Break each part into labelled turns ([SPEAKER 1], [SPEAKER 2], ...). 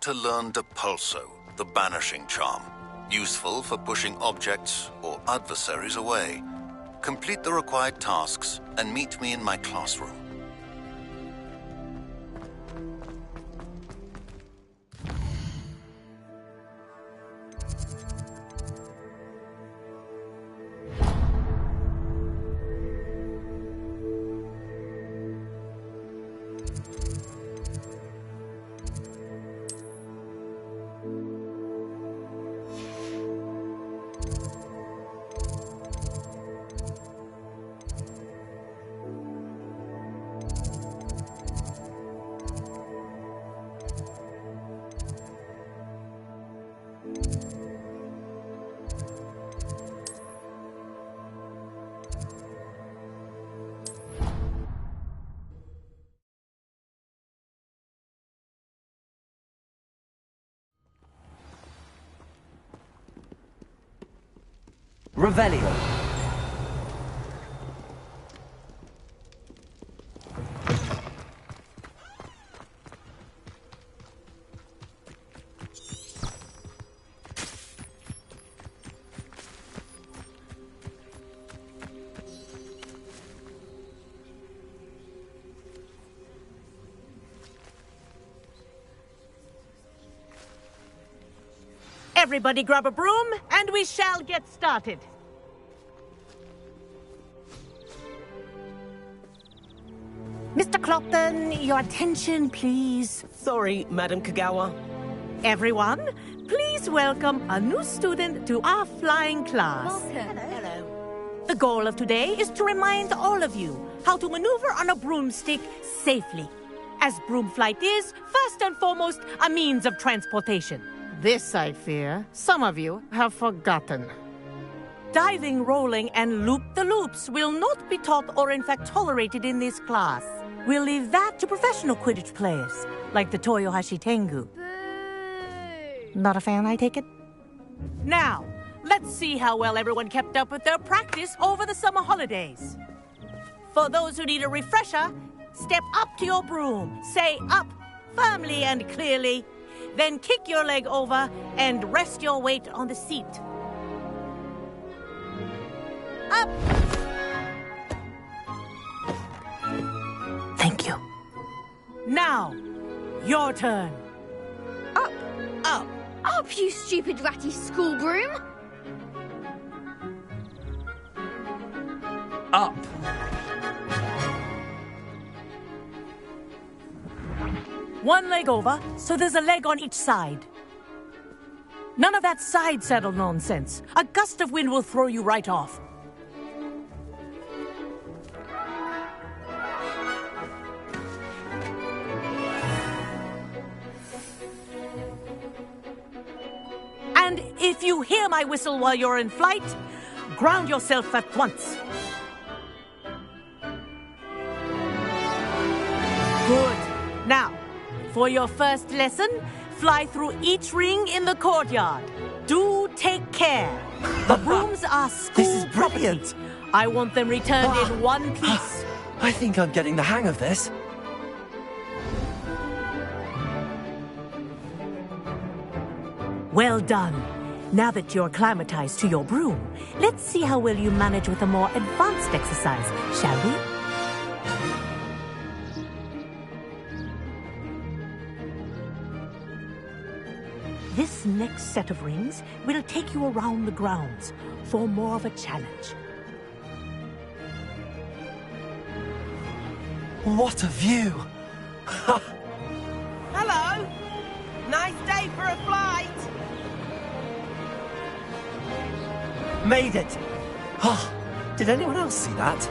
[SPEAKER 1] to learn Depulso, the banishing charm. Useful for pushing objects or adversaries away. Complete the required tasks and meet me in my classroom.
[SPEAKER 2] Revelio.
[SPEAKER 3] Everybody grab a broom, and we shall get started. Mr. Clopton, your attention, please.
[SPEAKER 2] Sorry, Madam Kagawa.
[SPEAKER 3] Everyone, please welcome a new student to our flying class.
[SPEAKER 4] Welcome. Hello.
[SPEAKER 3] The goal of today is to remind all of you how to maneuver on a broomstick safely, as broom flight is, first and foremost, a means of transportation. This, I fear, some of you have forgotten. Diving, rolling, and loop-the-loops will not be taught or in fact tolerated in this class. We'll leave that to professional Quidditch players, like the Toyohashi Tengu.
[SPEAKER 4] Boo!
[SPEAKER 3] Not a fan, I take it? Now, let's see how well everyone kept up with their practice over the summer holidays. For those who need a refresher, step up to your broom, say up, firmly and clearly, then kick your leg over and rest your weight on the seat. Up! Thank you. Now, your turn.
[SPEAKER 4] Up!
[SPEAKER 3] Up!
[SPEAKER 4] Up, you stupid ratty school broom!
[SPEAKER 2] Up.
[SPEAKER 3] One leg over, so there's a leg on each side. None of that side saddle nonsense. A gust of wind will throw you right off. And if you hear my whistle while you're in flight, ground yourself at once. Good. Now, for your first lesson, fly through each ring in the courtyard. Do take care. The brooms are school
[SPEAKER 2] This is brilliant.
[SPEAKER 3] property. I want them returned in one piece.
[SPEAKER 2] I think I'm getting the hang of this.
[SPEAKER 3] Well done. Now that you're acclimatized to your broom, let's see how well you manage with a more advanced exercise, shall we? This next set of rings will take you around the grounds for more of a challenge.
[SPEAKER 2] What a view!
[SPEAKER 5] Hello! Nice day for a flight!
[SPEAKER 2] Made it! Oh, did anyone else see that?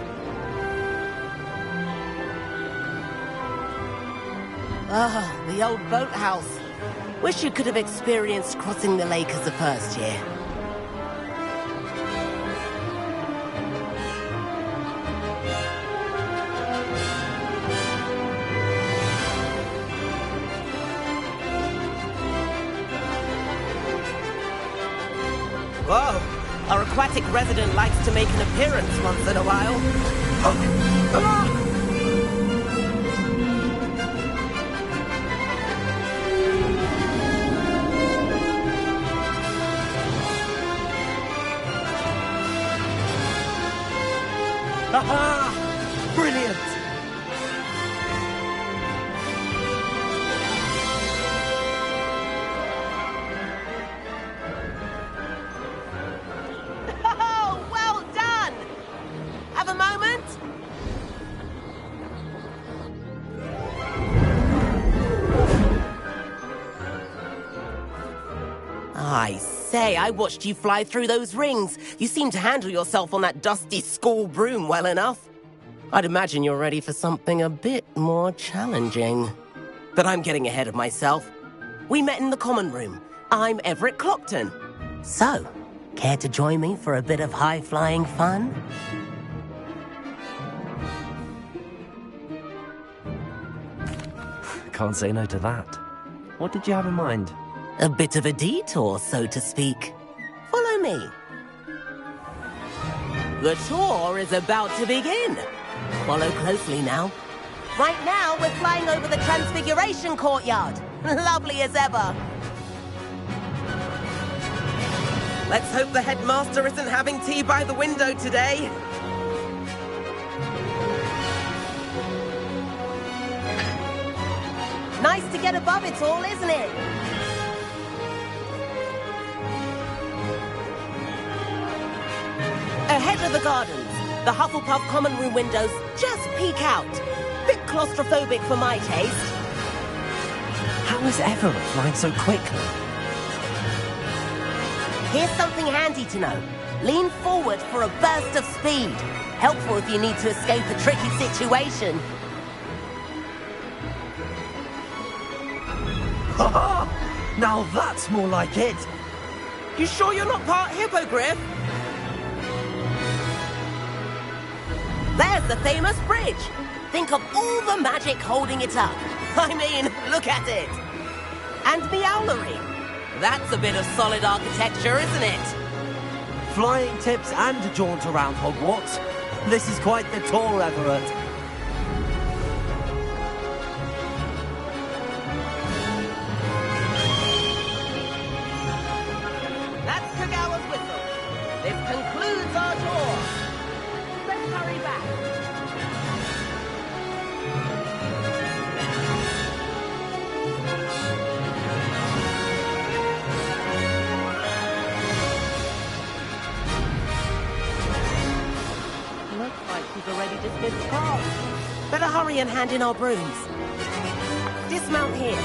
[SPEAKER 5] Ah, the old boathouse. Wish you could have experienced crossing the lake as a first year. Whoa! Our aquatic resident likes to make an appearance once in a while.
[SPEAKER 2] Haha! Brilliant!
[SPEAKER 5] Oh, well done! Have a moment? I say, I watched you fly through those rings. You seem to handle yourself on that dusty school broom well enough. I'd imagine you're ready for something a bit more challenging. But I'm getting ahead of myself. We met in the common room. I'm Everett Clopton. So, care to join me for a bit of high-flying fun?
[SPEAKER 2] Can't say no to that. What did you have in mind?
[SPEAKER 5] A bit of a detour, so to speak. Follow me. The tour is about to begin. Follow closely now. Right now, we're flying over the Transfiguration Courtyard. Lovely as ever. Let's hope the headmaster isn't having tea by the window today. Nice to get above it all, isn't it? Ahead of the gardens, the Hufflepuff common room windows just peek out. Bit claustrophobic for my taste.
[SPEAKER 2] How is Everett flying so quickly?
[SPEAKER 5] Here's something handy to know. Lean forward for a burst of speed. Helpful if you need to escape a tricky situation.
[SPEAKER 2] Haha! Now that's more like it!
[SPEAKER 5] You sure you're not part hippogriff? There's the famous bridge. Think of all the magic holding it up. I mean, look at it. And the owlery. That's a bit of solid architecture, isn't it?
[SPEAKER 2] Flying tips and a jaunt around Hogwarts. This is quite the tour, Everett.
[SPEAKER 5] That's Kagawa's whistle. This concludes our tour. Let's hurry back. Looks like we've already dismissed cars. Better hurry and hand in our brooms. Dismount here.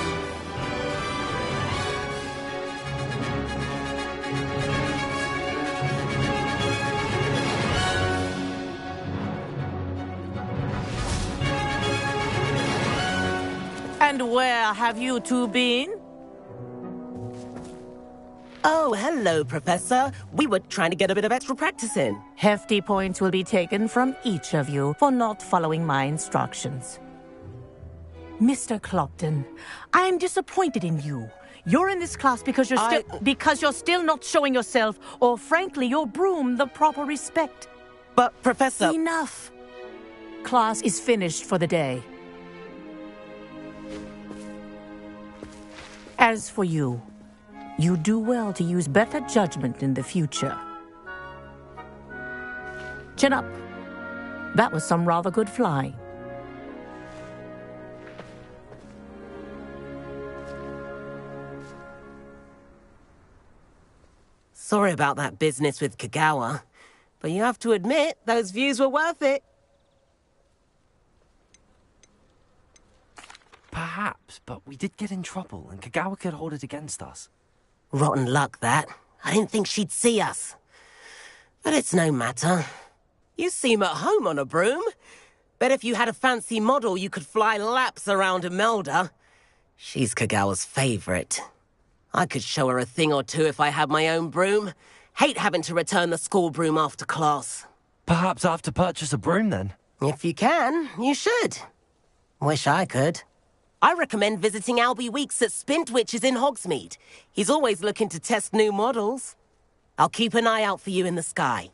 [SPEAKER 3] And where have you two been?
[SPEAKER 5] Oh, hello, Professor. We were trying to get a bit of extra practice in.
[SPEAKER 3] Hefty points will be taken from each of you for not following my instructions. Mr. Clopton, I'm disappointed in you. You're in this class because you're still not showing yourself, or frankly, your broom the proper respect.
[SPEAKER 5] But, Professor...
[SPEAKER 3] Enough. Class is finished for the day. As for you, you do well to use better judgment in the future. Chin up. That was some rather good flying.
[SPEAKER 5] Sorry about that business with Kagawa, but you have to admit, those views were worth it.
[SPEAKER 2] Perhaps, but we did get in trouble, and Kagawa could hold it against us.
[SPEAKER 5] Rotten luck, that. I didn't think she'd see us. But it's no matter. You seem at home on a broom. Bet if you had a fancy model, you could fly laps around Imelda. She's Kagawa's favorite. I could show her a thing or two if I had my own broom. Hate having to return the school broom after class.
[SPEAKER 2] Perhaps I have to purchase a broom, then?
[SPEAKER 5] If you can, you should. Wish I could. I recommend visiting Albie Weeks at Spintwitches in Hogsmeade. He's always looking to test new models. I'll keep an eye out for you in the sky.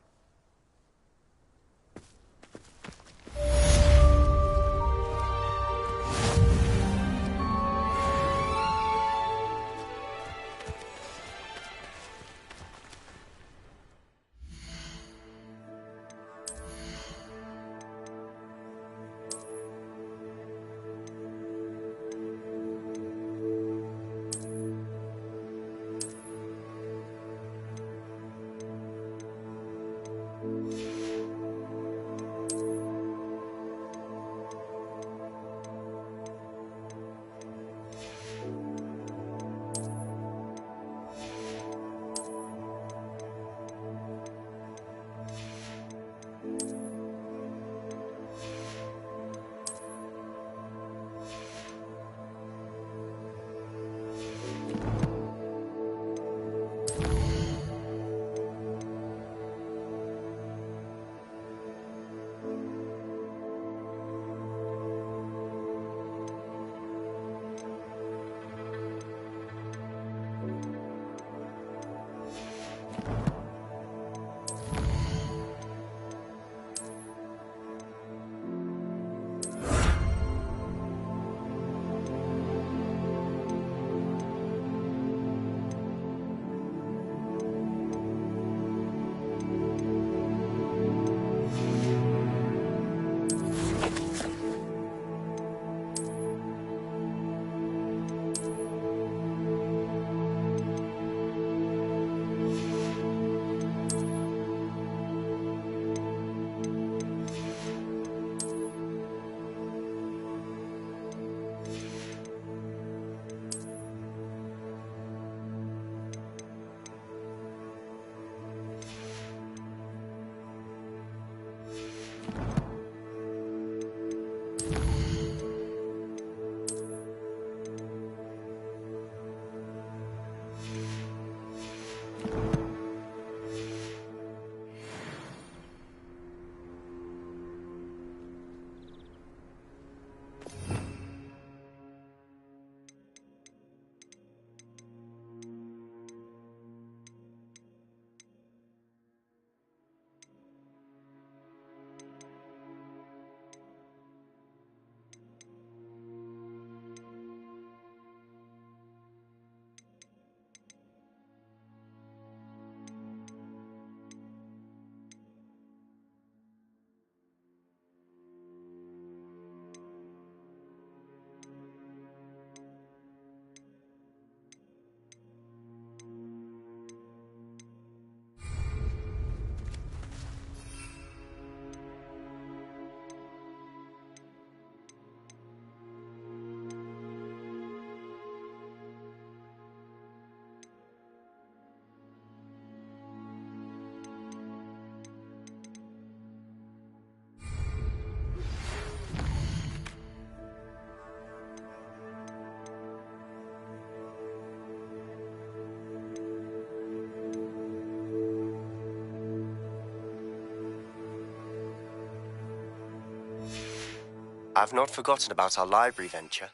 [SPEAKER 6] I've not forgotten about our library venture.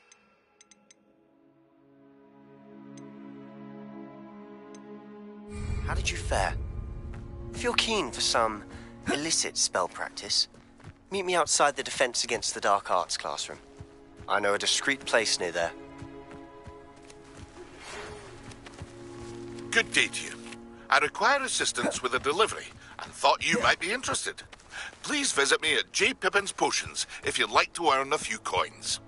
[SPEAKER 6] How did you fare? If you're keen for some illicit spell practice, meet me outside the Defense Against the Dark Arts classroom. I know a discreet place near there.
[SPEAKER 7] Good day to you. I require assistance with a delivery and thought you might be interested. Please visit me at J. Pippin's Potions if you'd like to earn a few coins.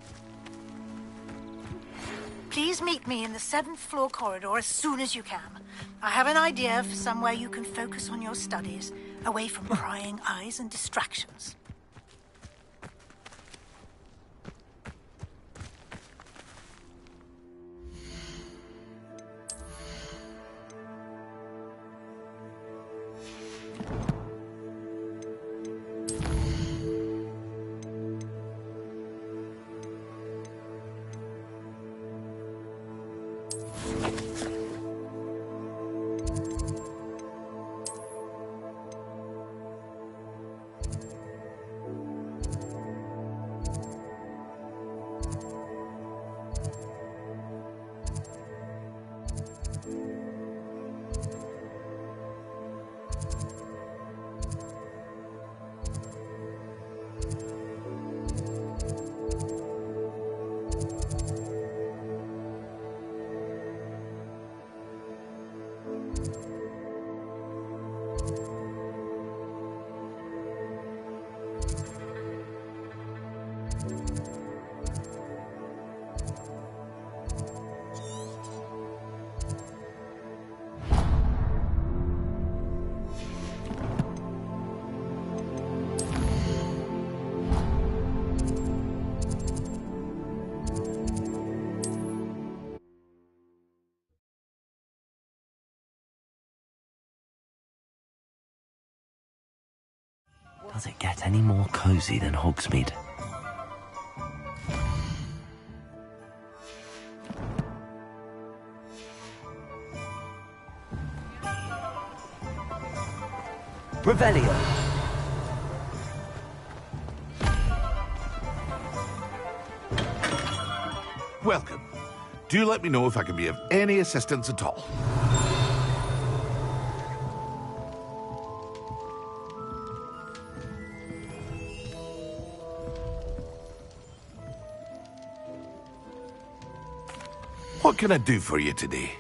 [SPEAKER 8] Please meet me in the 7th floor corridor as soon as you can. I have an idea for somewhere you can focus on your studies, away from prying eyes and distractions.
[SPEAKER 2] Does it get any more cozy than Hogsmeade? Revelio.
[SPEAKER 7] Welcome. Do let me know if I can be of any assistance at all. What can I do for you today?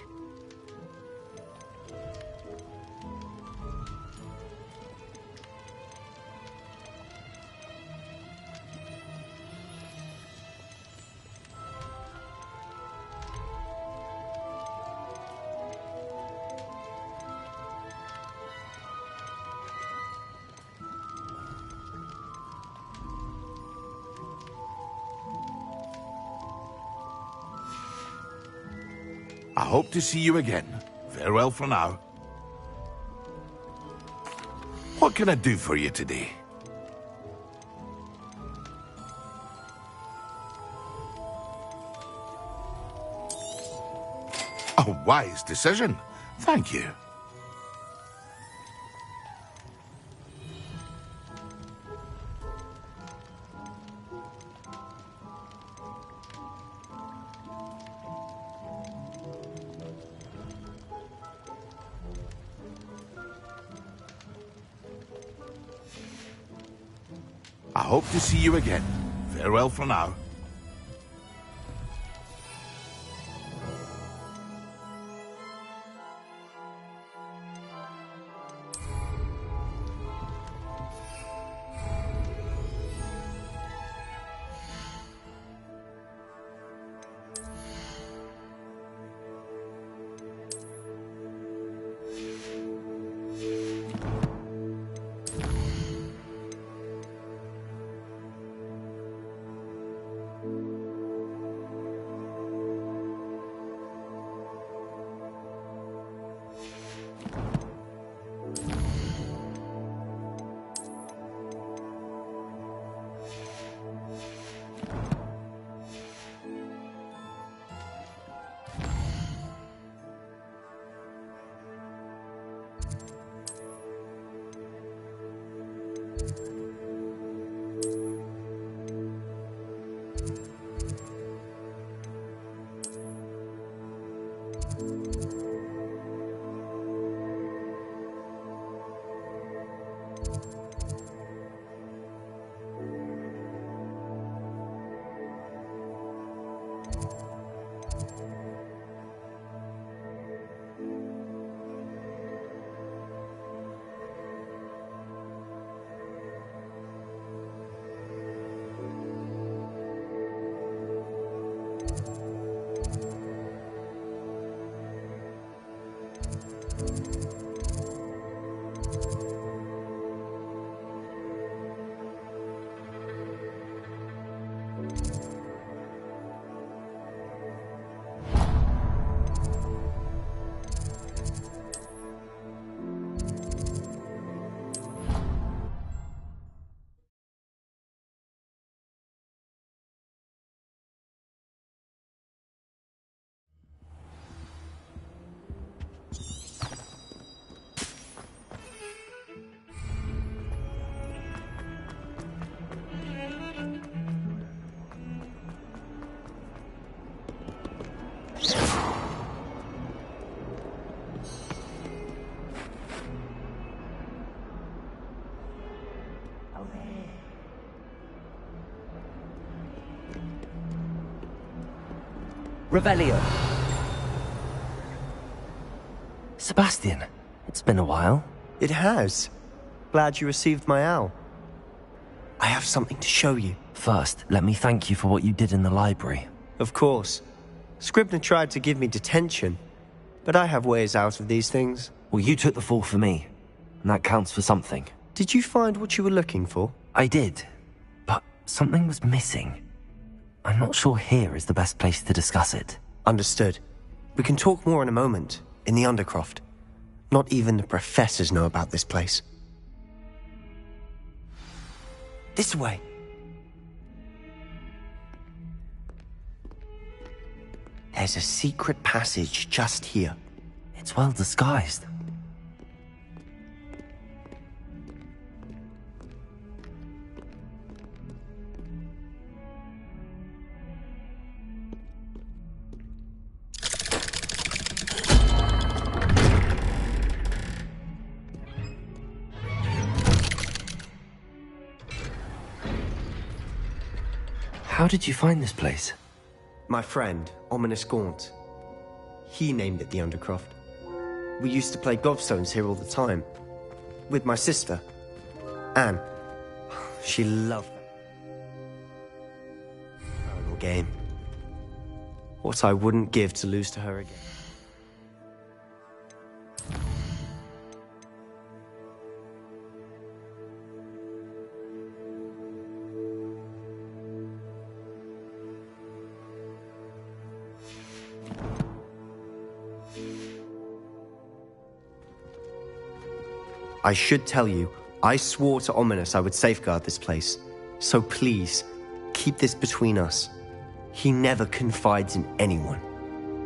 [SPEAKER 7] I hope to see you again. Farewell for now. What can I do for you today? A wise decision. Thank you. I hope to see you again. Farewell for now.
[SPEAKER 2] Revelio.
[SPEAKER 9] Sebastian, it's been a while.
[SPEAKER 6] It has. Glad you received my owl. I have something to show you.
[SPEAKER 9] First, let me thank you for what you did in the library.
[SPEAKER 6] Of course. Scribner tried to give me detention, but I have ways out of these things.
[SPEAKER 9] Well, you took the fall for me, and that counts for something.
[SPEAKER 6] Did you find what you were looking for?
[SPEAKER 9] I did, but something was missing. I'm not sure here is the best place to discuss it.
[SPEAKER 6] Understood. We can talk more in a moment, in the Undercroft. Not even the professors know about this place. This way. There's a secret passage just here.
[SPEAKER 9] It's well disguised. How did you find this place?
[SPEAKER 6] My friend, Ominous Gaunt. He named it the Undercroft. We used to play gobstones here all the time. With my sister, Anne. She loved that terrible game. What I wouldn't give to lose to her again. I should tell you, I swore to Ominous I would safeguard this place. So please, keep this between us. He never confides in anyone.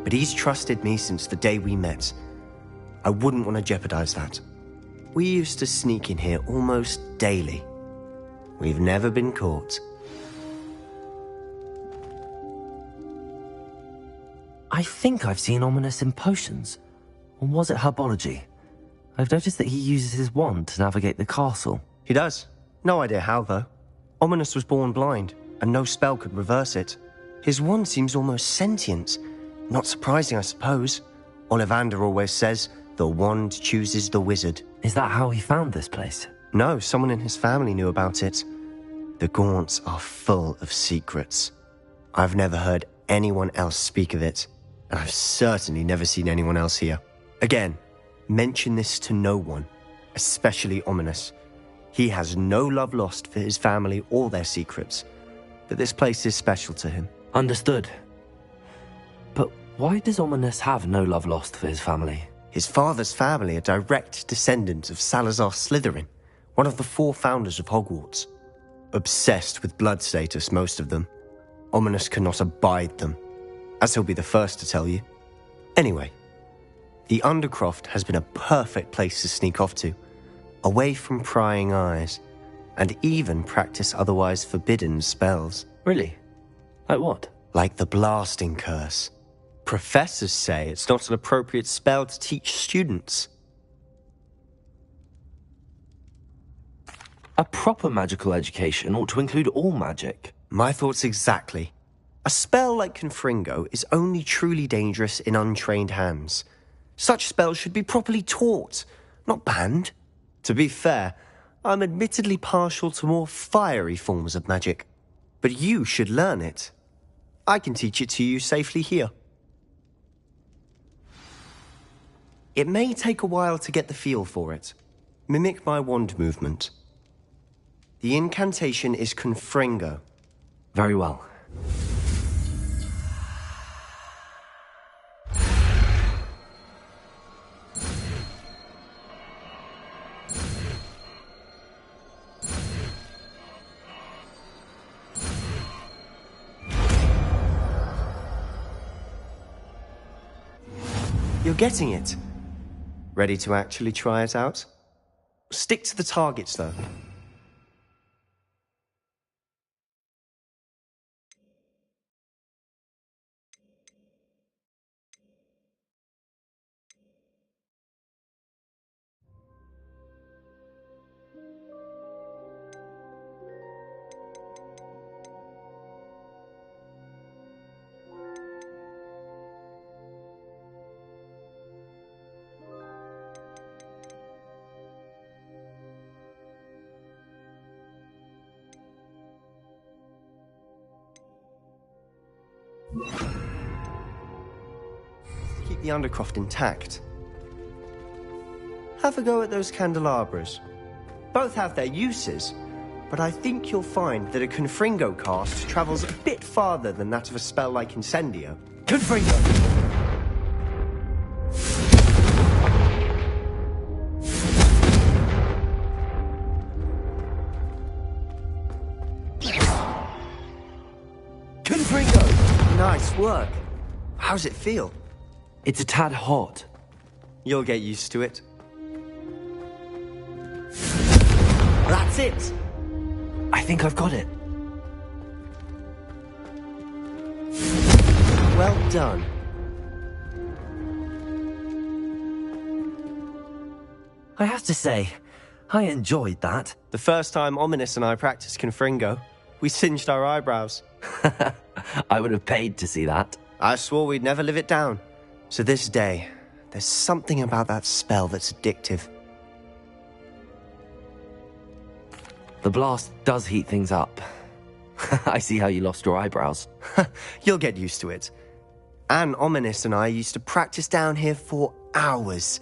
[SPEAKER 6] But he's trusted me since the day we met. I wouldn't want to jeopardize that. We used to sneak in here almost daily. We've never been caught.
[SPEAKER 9] I think I've seen Ominous in potions. Or was it herbology? I've noticed that he uses his wand to navigate the castle.
[SPEAKER 6] He does. No idea how, though. Ominous was born blind, and no spell could reverse it. His wand seems almost sentient. Not surprising, I suppose. Ollivander always says, the wand chooses the wizard.
[SPEAKER 9] Is that how he found this place?
[SPEAKER 6] No, someone in his family knew about it. The Gaunts are full of secrets. I've never heard anyone else speak of it, and I've certainly never seen anyone else here. Again, mention this to no one, especially Ominous. He has no love lost for his family or their secrets, but this place is special to him.
[SPEAKER 9] Understood. But why does Ominous have no love lost for his family?
[SPEAKER 6] His father's family are direct descendants of Salazar Slytherin, one of the 4 founders of Hogwarts. Obsessed with blood status, most of them. Ominous cannot abide them, as he'll be the first to tell you. Anyway, the Undercroft has been a perfect place to sneak off to, away from prying eyes, and even practice otherwise forbidden spells.
[SPEAKER 9] Really? Like what?
[SPEAKER 6] Like the blasting curse. Professors say it's not an appropriate spell to teach students.
[SPEAKER 9] A proper magical education ought to include all magic.
[SPEAKER 6] My thoughts exactly. A spell like Confringo is only truly dangerous in untrained hands. Such spells should be properly taught, not banned. To be fair, I'm admittedly partial to more fiery forms of magic. But you should learn it. I can teach it to you safely here. It may take a while to get the feel for it. Mimic my wand movement. The incantation is Confringo.
[SPEAKER 9] Very well.
[SPEAKER 6] You're getting it. Ready to actually try it out? Stick to the targets, though. Keep the Undercroft intact. Have a go at those candelabras. Both have their uses, but I think you'll find that a Confringo cast travels a bit farther than that of a spell like Incendio.
[SPEAKER 2] Confringo! Confringo!
[SPEAKER 6] Nice work. How's it feel?
[SPEAKER 9] It's a tad hot.
[SPEAKER 6] You'll get used to it.
[SPEAKER 2] That's it!
[SPEAKER 9] I think I've got it.
[SPEAKER 6] Well done.
[SPEAKER 9] I have to say, I enjoyed that.
[SPEAKER 6] The first time Ominous and I practiced Confringo, we singed our eyebrows.
[SPEAKER 9] I would have paid to see that.
[SPEAKER 6] I swore we'd never live it down. So this day, there's something about that spell that's addictive.
[SPEAKER 9] The blast does heat things up. I see how you lost your eyebrows.
[SPEAKER 6] You'll get used to it. Anne, Ominous, and I used to practice down here for hours.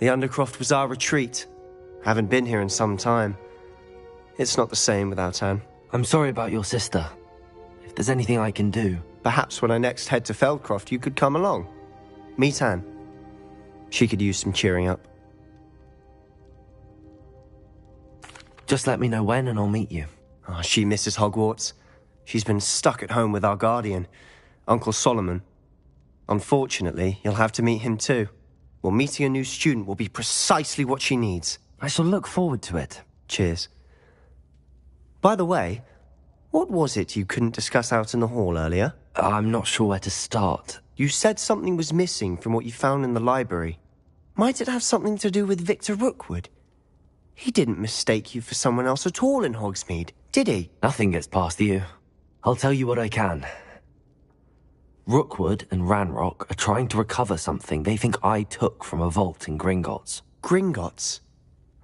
[SPEAKER 6] The Undercroft was our retreat. Haven't been here in some time. It's not the same without Anne.
[SPEAKER 9] I'm sorry about your sister. If there's anything I can do...
[SPEAKER 6] Perhaps when I next head to Feldcroft, you could come along. Meet Anne. She could use some cheering up.
[SPEAKER 9] Just let me know when and I'll meet you.
[SPEAKER 6] Oh, she misses Hogwarts. She's been stuck at home with our guardian, Uncle Solomon. Unfortunately, you'll have to meet him too. Well, meeting a new student will be precisely what she needs.
[SPEAKER 9] I shall look forward to it.
[SPEAKER 6] Cheers. By the way, what was it you couldn't discuss out in the hall earlier?
[SPEAKER 9] I'm not sure where to start.
[SPEAKER 6] You said something was missing from what you found in the library. Might it have something to do with Victor Rookwood? He didn't mistake you for someone else at all in Hogsmeade, did he?
[SPEAKER 9] Nothing gets past you. I'll tell you what I can. Rookwood and Ranrock are trying to recover something they think I took from a vault in Gringotts.
[SPEAKER 6] Gringotts?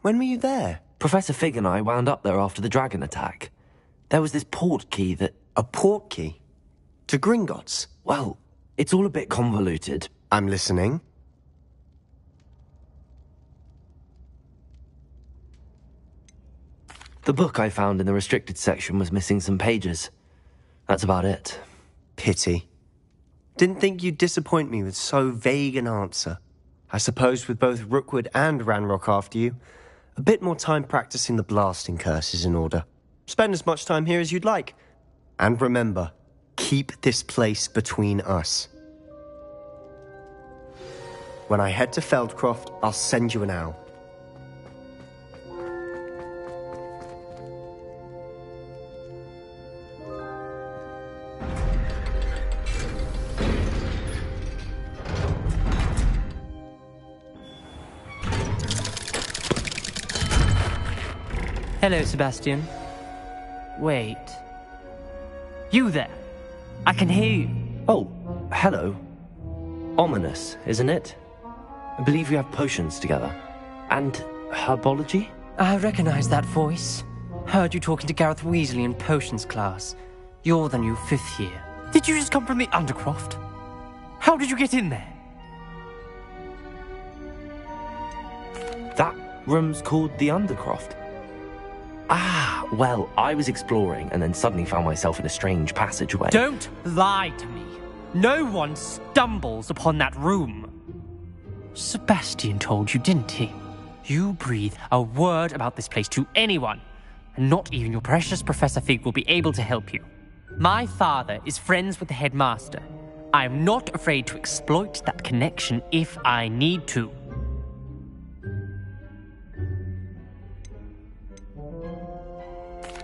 [SPEAKER 6] When were you there?
[SPEAKER 9] Professor Fig and I wound up there after the dragon attack. There was this port key that...
[SPEAKER 6] A port key? To Gringotts?
[SPEAKER 9] Well, it's all a bit convoluted.
[SPEAKER 6] I'm listening.
[SPEAKER 9] The book I found in the restricted section was missing some pages. That's about it.
[SPEAKER 6] Pity. Didn't think you'd disappoint me with so vague an answer. I suppose with both Rookwood and Ranrock after you, a bit more time practicing the blasting curse is in order. Spend as much time here as you'd like. And remember, keep this place between us. When I head to Feldcroft, I'll send you an owl.
[SPEAKER 2] Hello, Sebastian. Wait. You there? I can hear you.
[SPEAKER 9] Oh, hello. Ominous, isn't it? I believe we have potions together. And herbology?
[SPEAKER 2] I recognize that voice. Heard you talking to Gareth Weasley in potions class. You're the new 5th year. Did you just come from the Undercroft? How did you get in there?
[SPEAKER 9] That room's called the Undercroft. Ah, well, I was exploring and then suddenly found myself in a strange passageway.
[SPEAKER 10] Don't lie to me. No one stumbles upon that room. Sebastian told you, didn't he? You breathe a word about this place to anyone, and not even your precious Professor Fig will be able to help you. My father is friends with the headmaster. I am not afraid to exploit that connection if I need to.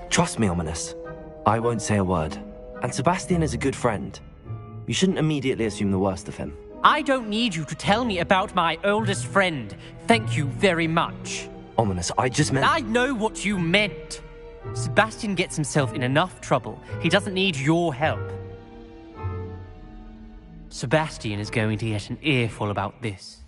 [SPEAKER 9] Trust me, Ominous. I won't say a word. And Sebastian is a good friend. You shouldn't immediately assume the worst of him.
[SPEAKER 10] I don't need you to tell me about my oldest friend. Thank you very much.
[SPEAKER 9] Ominous, I just meant...
[SPEAKER 10] I know what you meant. Sebastian gets himself in enough trouble. He doesn't need your help. Sebastian is going to get an earful about this.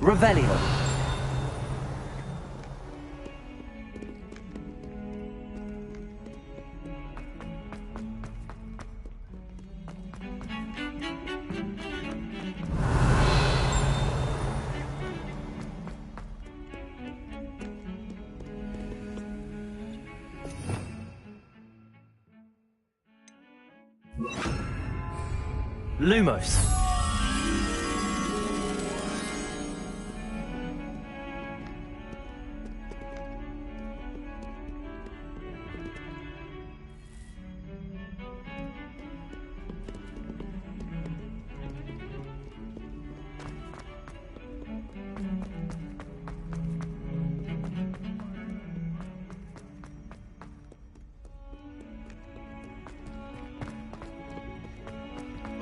[SPEAKER 9] Revelio. Lumos.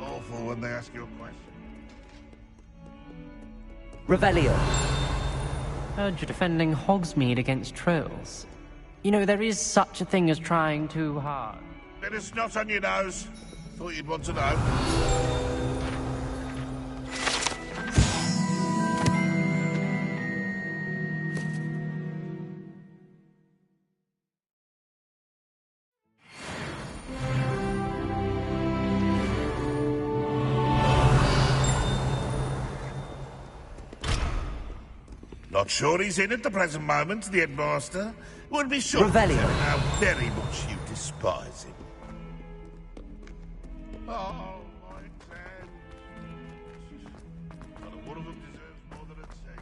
[SPEAKER 7] Awful when they ask you a question.
[SPEAKER 9] Revelio.
[SPEAKER 10] Heard you're defending Hogsmeade against trolls. You know, there is such a thing as trying too hard.
[SPEAKER 7] Bit of snot on your nose. Thought you'd want to know. Not sure he's in at the present moment, the headmaster. Would be sure to tell him how very much you despise him. Oh, my friend. Not one of them deserves more than I'd say.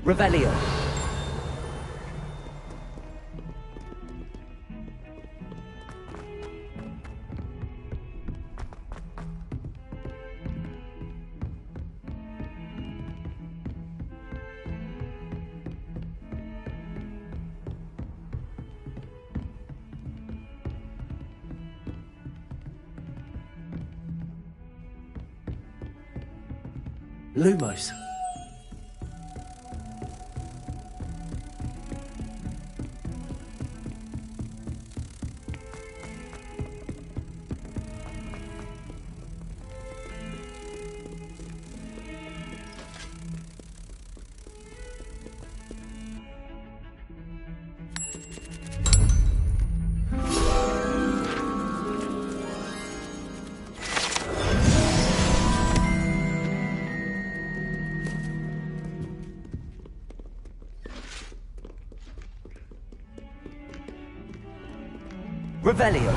[SPEAKER 9] Revelio. Lumos. Revelio.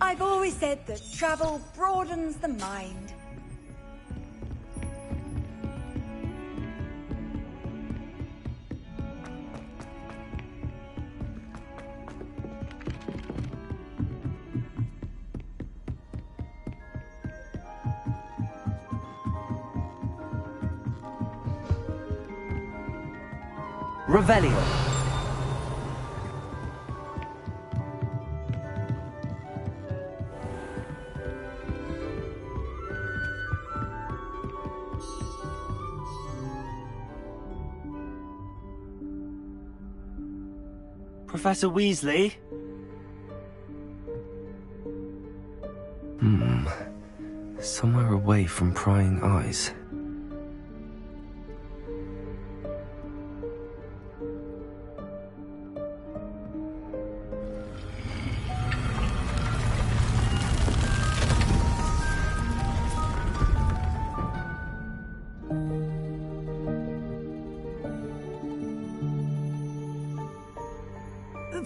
[SPEAKER 4] I've always said that travel broadens the mind.
[SPEAKER 9] Revelio. Professor Weasley? Somewhere away from prying eyes.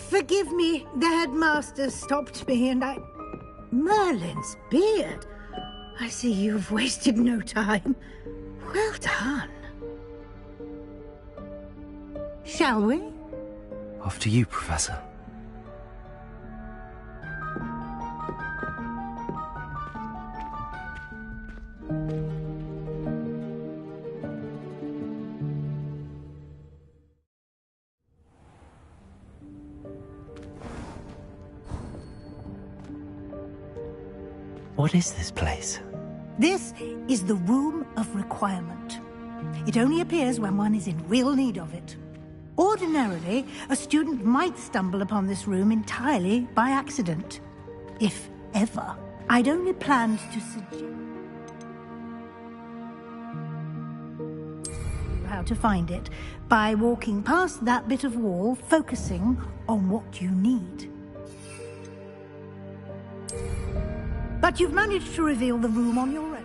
[SPEAKER 8] Forgive me, the headmaster stopped me and I... Merlin's beard. I see you've wasted no time. Well done. Shall we?
[SPEAKER 9] After you, Professor. What is this place?
[SPEAKER 8] This is the Room of Requirement. It only appears when one is in real need of it. Ordinarily, a student might stumble upon this room entirely by accident. If ever. I'd only planned to suggest how to find it by walking past that bit of wall, focusing on what you need. But you've managed to reveal the room on your own.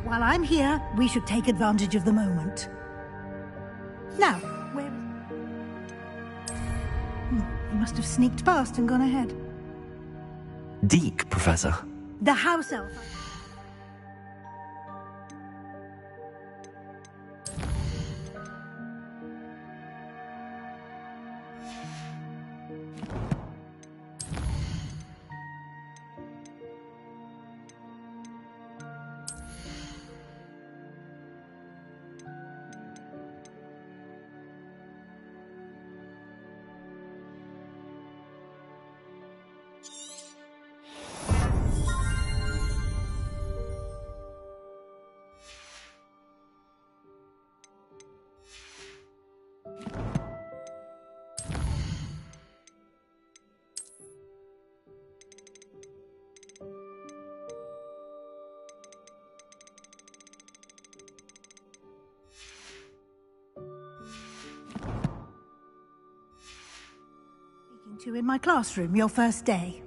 [SPEAKER 8] While I'm here, we should take advantage of the moment. Now, where... He must have sneaked past and gone ahead.
[SPEAKER 9] Deke, Professor.
[SPEAKER 8] The house elf. To in my classroom, your first day.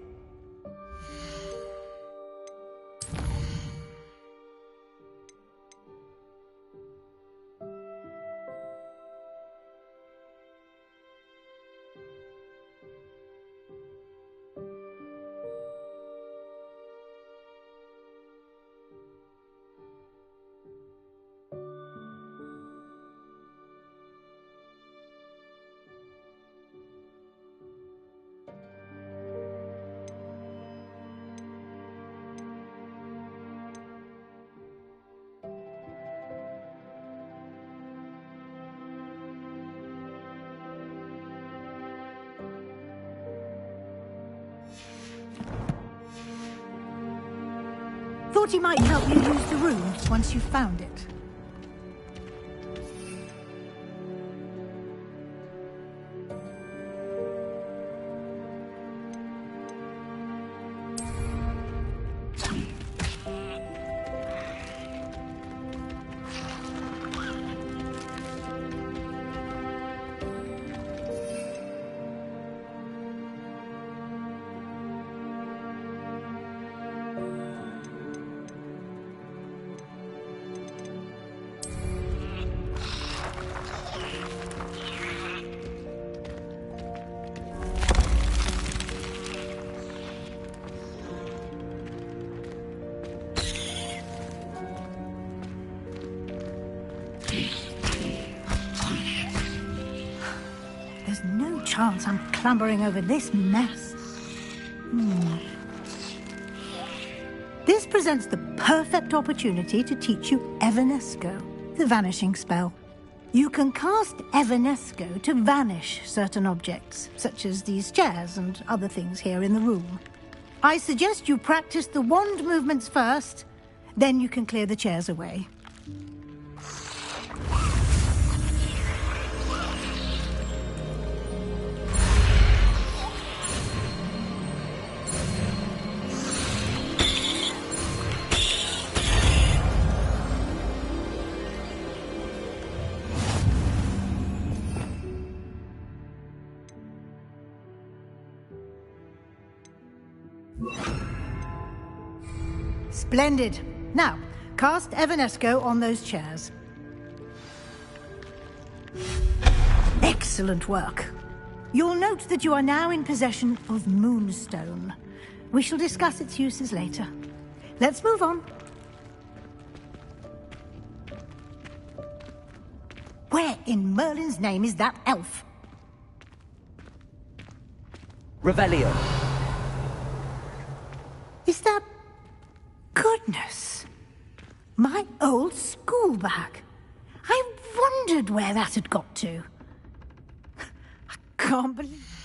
[SPEAKER 8] Thought he might help you use the room once you've found it. There's no chance I'm clambering over this mess. This presents the perfect opportunity to teach you Evanesco, the vanishing spell. You can cast Evanesco to vanish certain objects, such as these chairs and other things here in the room. I suggest you practice the wand movements first, then you can clear the chairs away. Splendid. Now, cast Evanesco on those chairs. Excellent work. You'll note that you are now in possession of Moonstone. We shall discuss its uses later. Let's move on. Where in Merlin's name is that elf?
[SPEAKER 2] Revelio.
[SPEAKER 8] Is that... Goodness. My old school bag. I wondered where that had got to. I can't believe...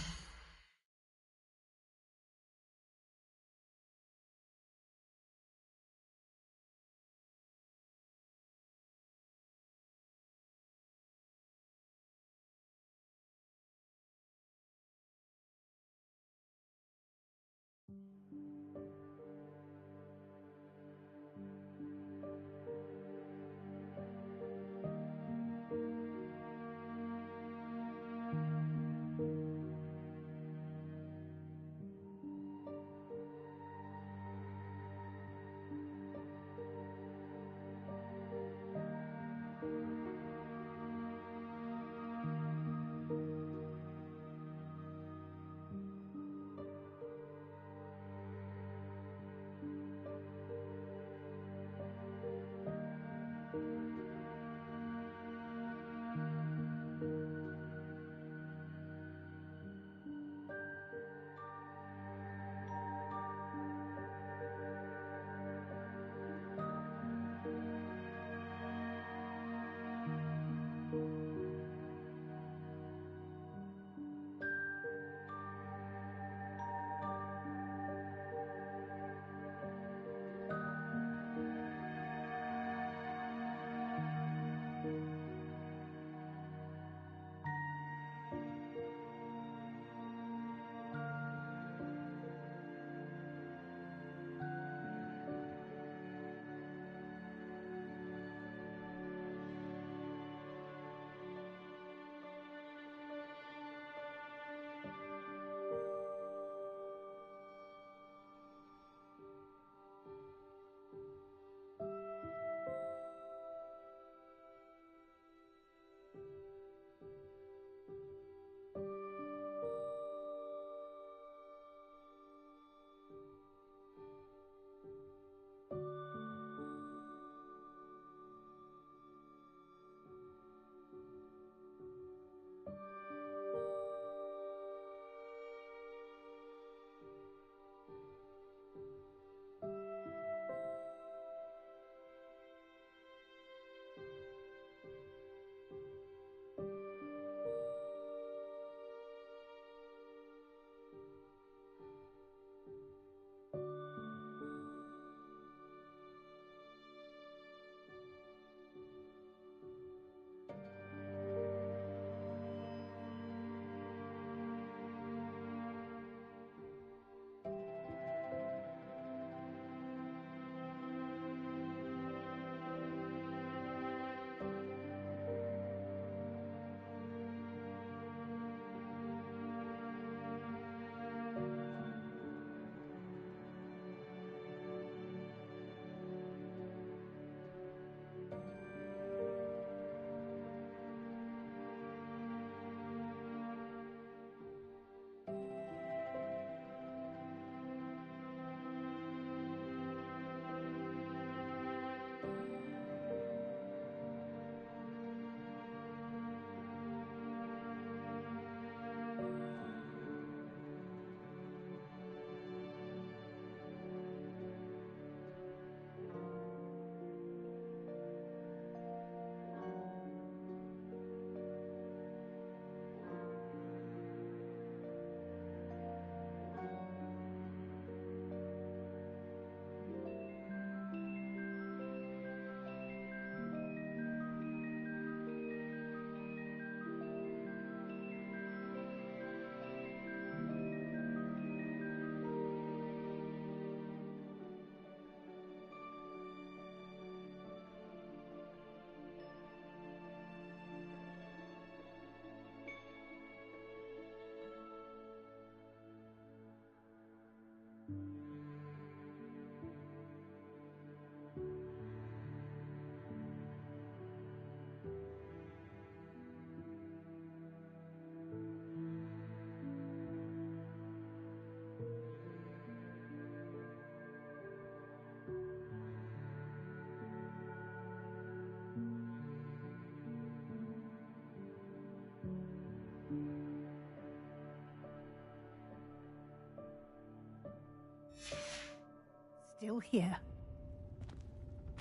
[SPEAKER 8] here.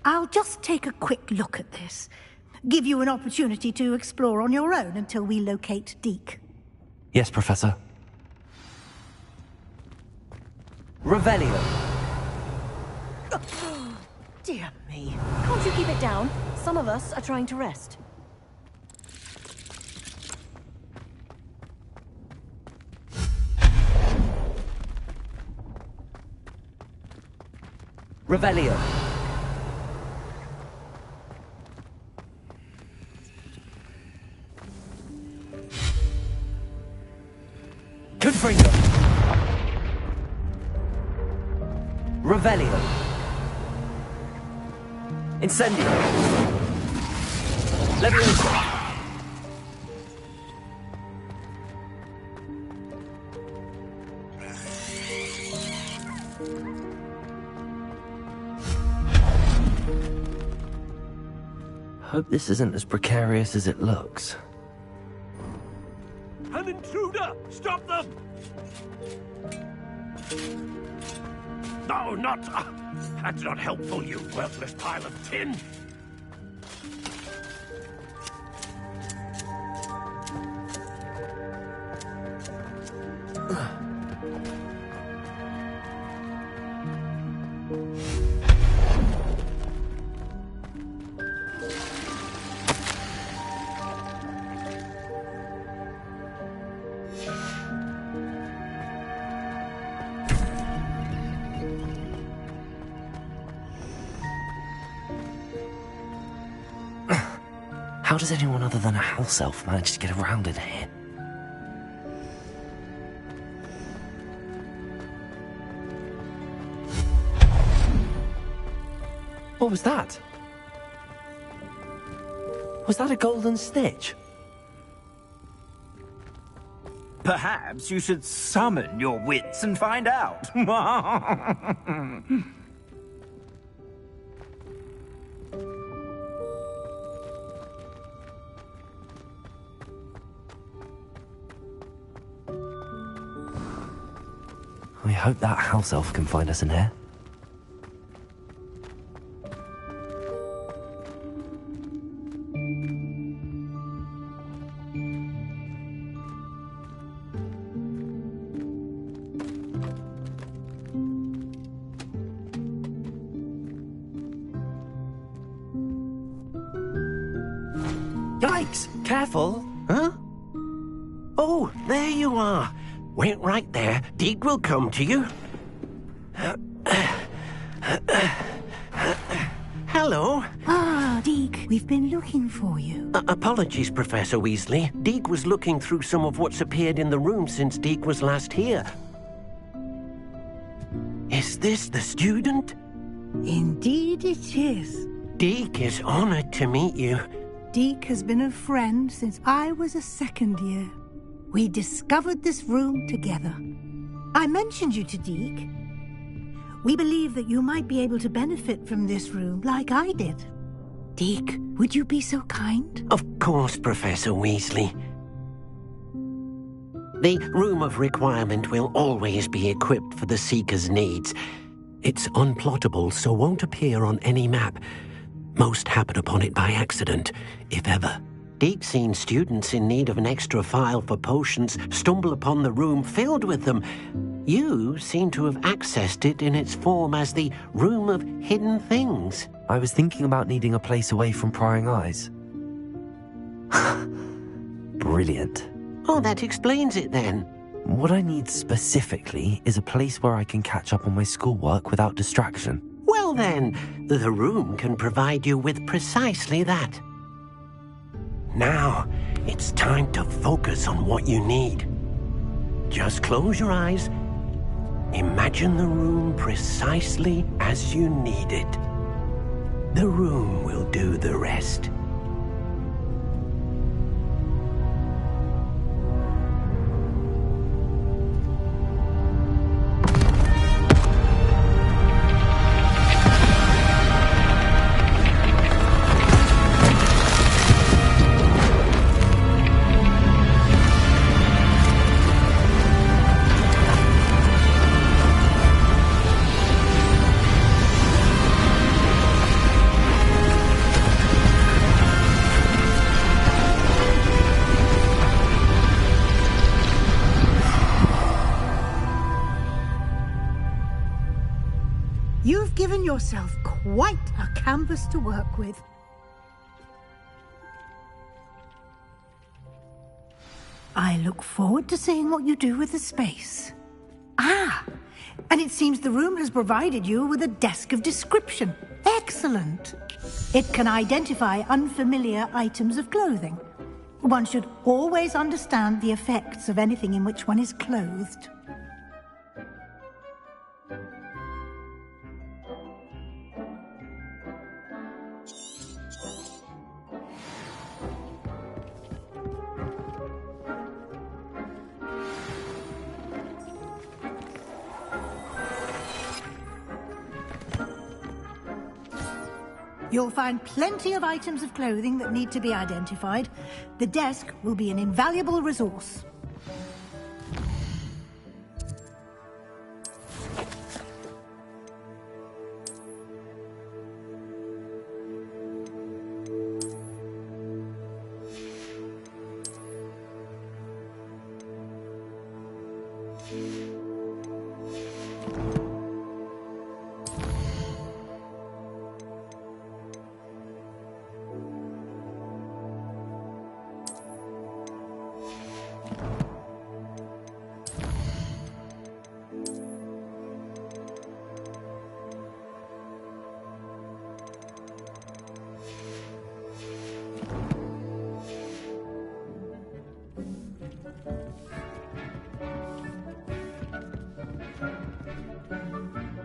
[SPEAKER 8] I'll just take a quick look at this. Give you an opportunity to explore on your own until we locate Deke.
[SPEAKER 9] Yes, Professor. Revelio.
[SPEAKER 11] Dear me. Can't you keep it down? Some of us are trying to rest.
[SPEAKER 9] Revelio. Confringo. Revelio. Incendio. Leviosa. Hope this isn't as precarious as it looks.
[SPEAKER 2] An intruder! Stop them! No, not... that's not helpful, you worthless pile of tin!
[SPEAKER 9] How does anyone other than a house elf manage to get around in here? What was that? Was that a golden snitch?
[SPEAKER 12] Perhaps you should summon your wits and find out.
[SPEAKER 9] I hope that house elf can find us in here.
[SPEAKER 13] Yikes! Careful! Huh? Oh, there you are. Wait right there. Deke will come to you. Hello.
[SPEAKER 8] Ah, Deke, we've been looking for you.
[SPEAKER 13] Apologies, Professor Weasley. Deke was looking through some of what's appeared in the room since Deke was last here. Is this the student?
[SPEAKER 8] Indeed it is.
[SPEAKER 13] Deke is honored to meet you.
[SPEAKER 8] Deke has been a friend since I was a second year. We discovered this room together. I mentioned you to Deke. We believe that you might be able to benefit from this room like I did. Deke, would you be so kind?
[SPEAKER 13] Of course, Professor Weasley. The Room of Requirement will always be equipped for the Seeker's needs. It's unplottable, so won't appear on any map. Most happen upon it by accident, if ever. Deke's seen students in need of an extra file for potions stumble upon the room filled with them. You seem to have accessed it in its form as the Room of Hidden Things.
[SPEAKER 9] I was thinking about needing a place away from prying eyes. Brilliant.
[SPEAKER 13] Oh, that explains it then.
[SPEAKER 9] What I need specifically is a place where I can catch up on my schoolwork without distraction.
[SPEAKER 13] Well then, the room can provide you with precisely that. Now, it's time to focus on what you need. Just close your eyes. Imagine the room precisely as you need it. The room will do the rest.
[SPEAKER 8] yourself quite a canvas to work with. I look forward to seeing what you do with the space. Ah, and it seems the room has provided you with a desk of description. Excellent. It can identify unfamiliar items of clothing. One should always understand the effects of anything in which one is clothed. You'll find plenty of items of clothing that need to be identified. The desk will be an invaluable resource.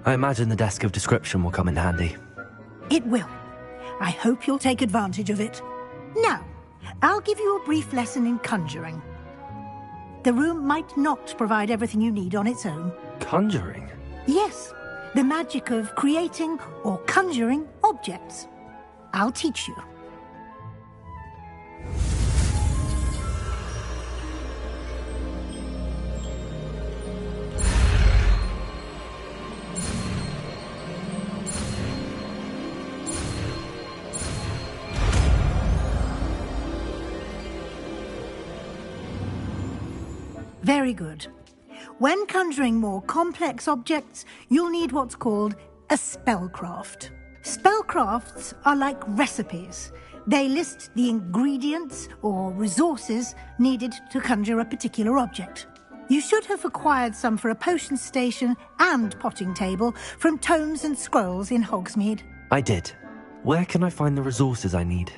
[SPEAKER 9] I imagine the desk of description will come in handy.
[SPEAKER 8] It will. I hope you'll take advantage of it. Now, I'll give you a brief lesson in conjuring. The room might not provide everything you need on its own.
[SPEAKER 9] Conjuring?
[SPEAKER 8] Yes, the magic of creating or conjuring objects. I'll teach you. Very good. When conjuring more complex objects, you'll need what's called a spellcraft. Spellcrafts are like recipes. They list the ingredients or resources needed to conjure a particular object. You should have acquired some for a potion station and potting table from tomes and scrolls in Hogsmeade.
[SPEAKER 9] I did. Where can I find the resources I need?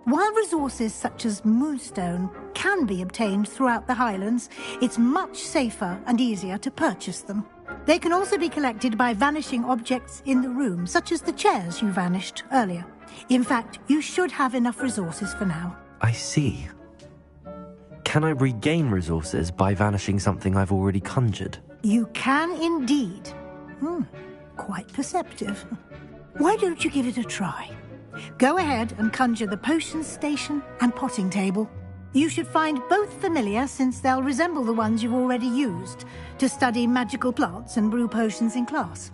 [SPEAKER 8] While resources such as moonstone can be obtained throughout the Highlands, it's much safer and easier to purchase them. They can also be collected by vanishing objects in the room, such as the chairs you vanished earlier. In fact, you should have enough resources for now.
[SPEAKER 9] I see. Can I regain resources by vanishing something I've already conjured?
[SPEAKER 8] You can indeed. Quite perceptive. Why don't you give it a try? Go ahead and conjure the potion station and potting table. You should find both familiar, since they'll resemble the ones you've already used to study magical plants and brew potions in class.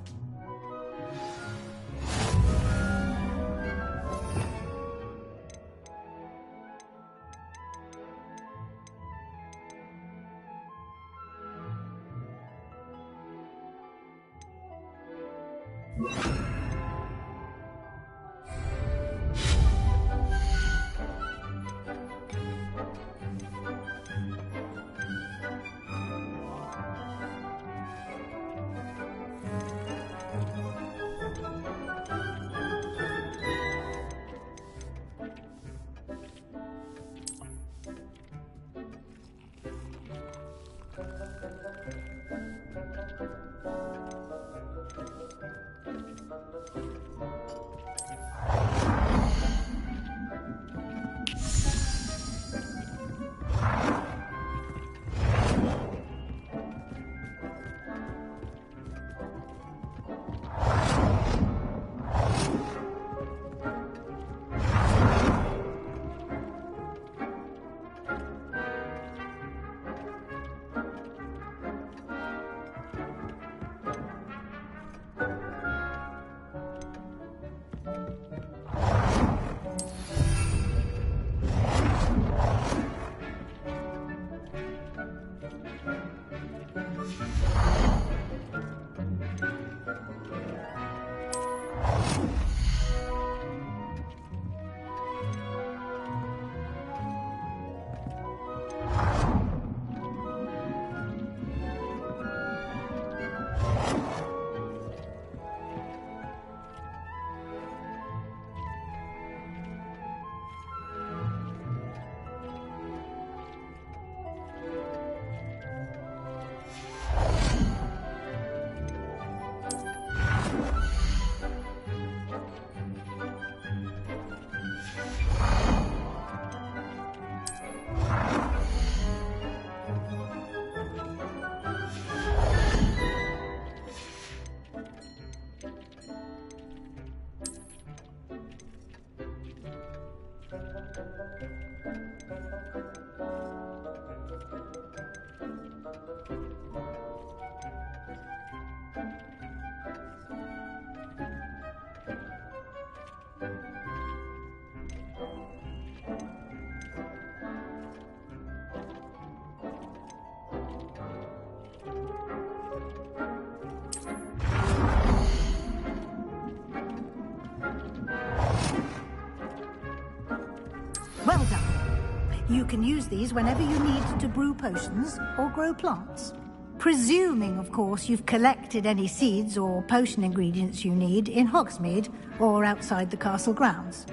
[SPEAKER 8] You can use these whenever you need to brew potions or grow plants. Presuming, of course, you've collected any seeds or potion ingredients you need in Hogsmeade or outside the castle grounds.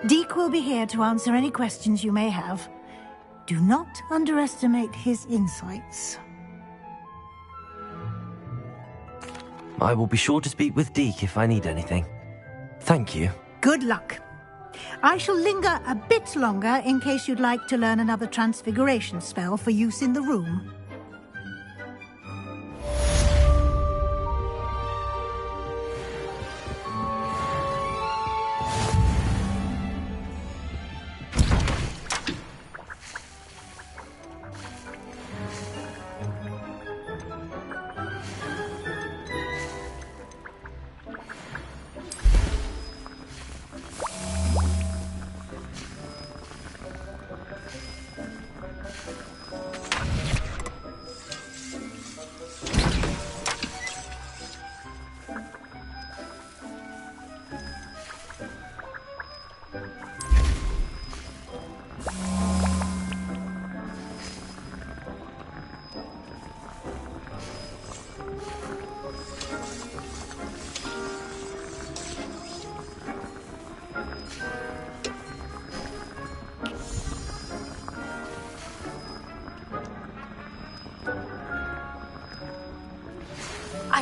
[SPEAKER 8] Deke will be here to answer any questions you may have. Do not underestimate his insights.
[SPEAKER 9] I will be sure to speak with Deke if I need anything. Thank you.
[SPEAKER 8] Good luck. I shall linger a bit longer in case you'd like to learn another transfiguration spell for use in the room.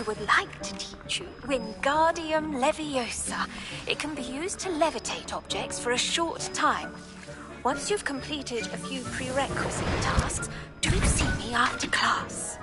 [SPEAKER 14] I would like to teach you Wingardium Leviosa. It can be used to levitate objects for a short time. Once you've completed a few prerequisite tasks, do see me after class.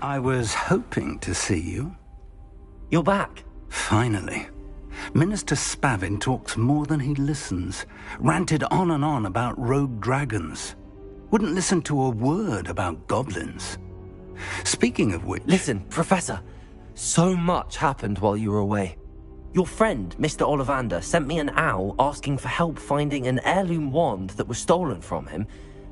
[SPEAKER 12] I was hoping to see you.
[SPEAKER 9] You're back.
[SPEAKER 12] Finally. Minister Spavin talks more than he listens. Ranted on and on about rogue dragons. Wouldn't listen to a word about goblins. Speaking of which...
[SPEAKER 9] Listen, Professor. So much happened while you were away. Your friend, Mr. Ollivander, sent me an owl asking for help finding an heirloom wand that was stolen from him.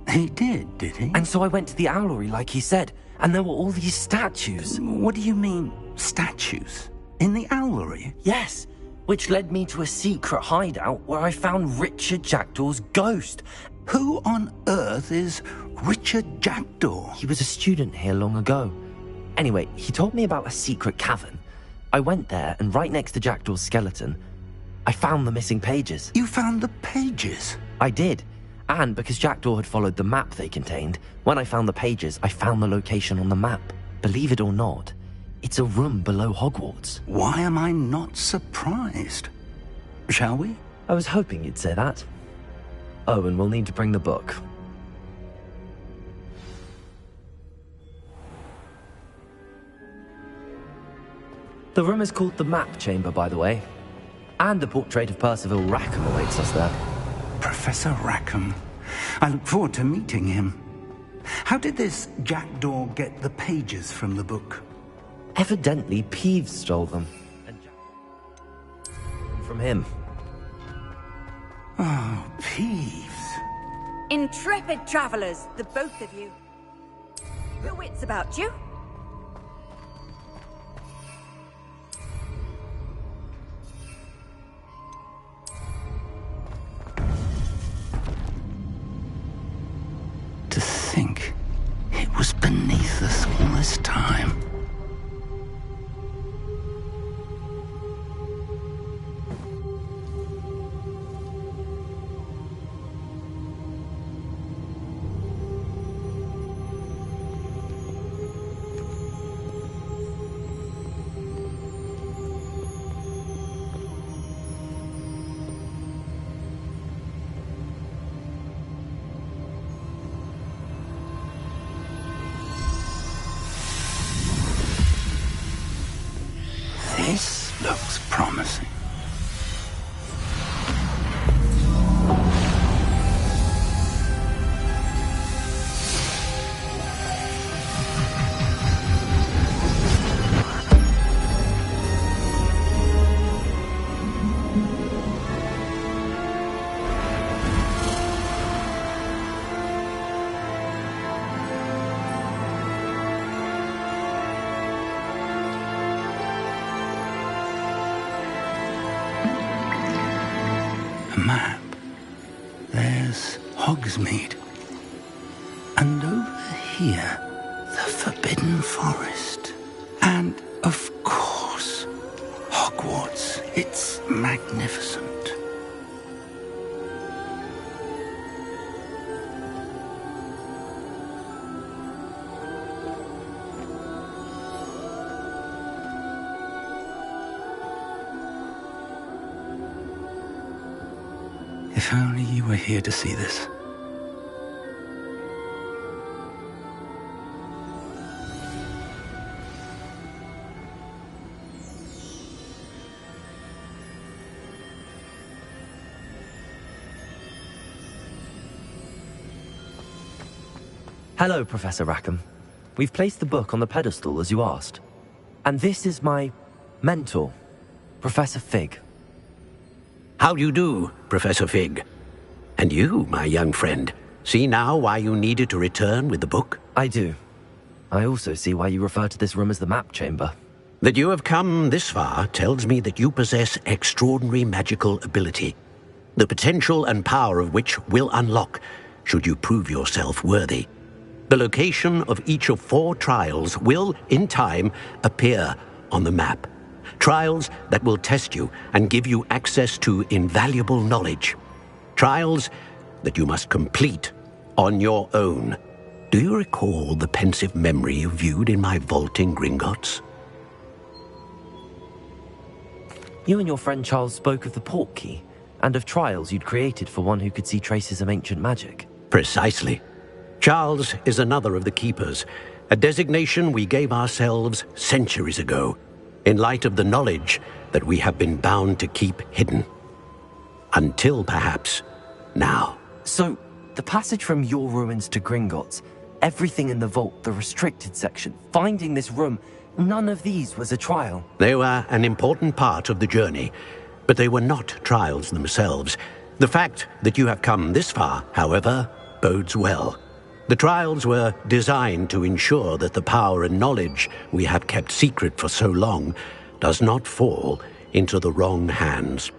[SPEAKER 12] He did he?
[SPEAKER 9] And so I went to the owlery like he said, and there were all these statues.
[SPEAKER 12] What do you mean, statues? In the owlery?
[SPEAKER 9] Yes, which led me to a secret hideout where I found Richard Jackdaw's ghost.
[SPEAKER 12] Who on earth is Richard Jackdaw?
[SPEAKER 9] He was a student here long ago. Anyway, he told me about a secret cavern. I went there, and right next to Jackdaw's skeleton, I found the missing pages.
[SPEAKER 12] You found the pages?
[SPEAKER 9] I did. And because Jackdaw had followed the map they contained, when I found the pages, I found the location on the map. Believe it or not, it's a room below Hogwarts.
[SPEAKER 12] Why am I not surprised? Shall we?
[SPEAKER 9] I was hoping you'd say that. Oh, and we'll need to bring the book. The room is called the Map Chamber, by the way. And the portrait of Percival Rackham awaits us there.
[SPEAKER 12] Professor Rackham. I look forward to meeting him. How did this Jackdaw get the pages from the book?
[SPEAKER 9] Evidently, Peeves stole them. And from him.
[SPEAKER 12] Oh, Peeves.
[SPEAKER 4] Intrepid travelers, the both of you. Your wits about you?
[SPEAKER 12] To think it was beneath us all this time. This looks promising. map, there's Hogsmeade. And over here, the Forbidden Forest. And, of course, Hogwarts. It's magnificent. If only you were here to see this.
[SPEAKER 9] Hello, Professor Rackham. We've placed the book on the pedestal as you asked. And this is my mentor, Professor Fig.
[SPEAKER 13] How do you do, Professor Fig? And you, my young friend, see now why you needed to return with the book?
[SPEAKER 9] I do. I also see why you refer to this room as the map chamber.
[SPEAKER 13] That you have come this far tells me that you possess extraordinary magical ability, the potential and power of which will unlock should you prove yourself worthy. The location of each of 4 trials will, in time, appear on the map. Trials that will test you and give you access to invaluable knowledge. Trials that you must complete on your own. Do you recall the pensive memory you viewed in my vault in Gringotts?
[SPEAKER 9] You and your friend Charles spoke of the portkey, and of trials you'd created for one who could see traces of ancient magic.
[SPEAKER 13] Precisely. Charles is another of the keepers, a designation we gave ourselves centuries ago, in light of the knowledge that we have been bound to keep hidden. Until, perhaps, now.
[SPEAKER 9] So, the passage from your ruins to Gringotts, everything in the vault, the restricted section, finding this room, none of these was a trial.
[SPEAKER 13] They were an important part of the journey, but they were not trials themselves. The fact that you have come this far, however, bodes well. The trials were designed to ensure that the power and knowledge we have kept secret for so long does not fall into the wrong hands.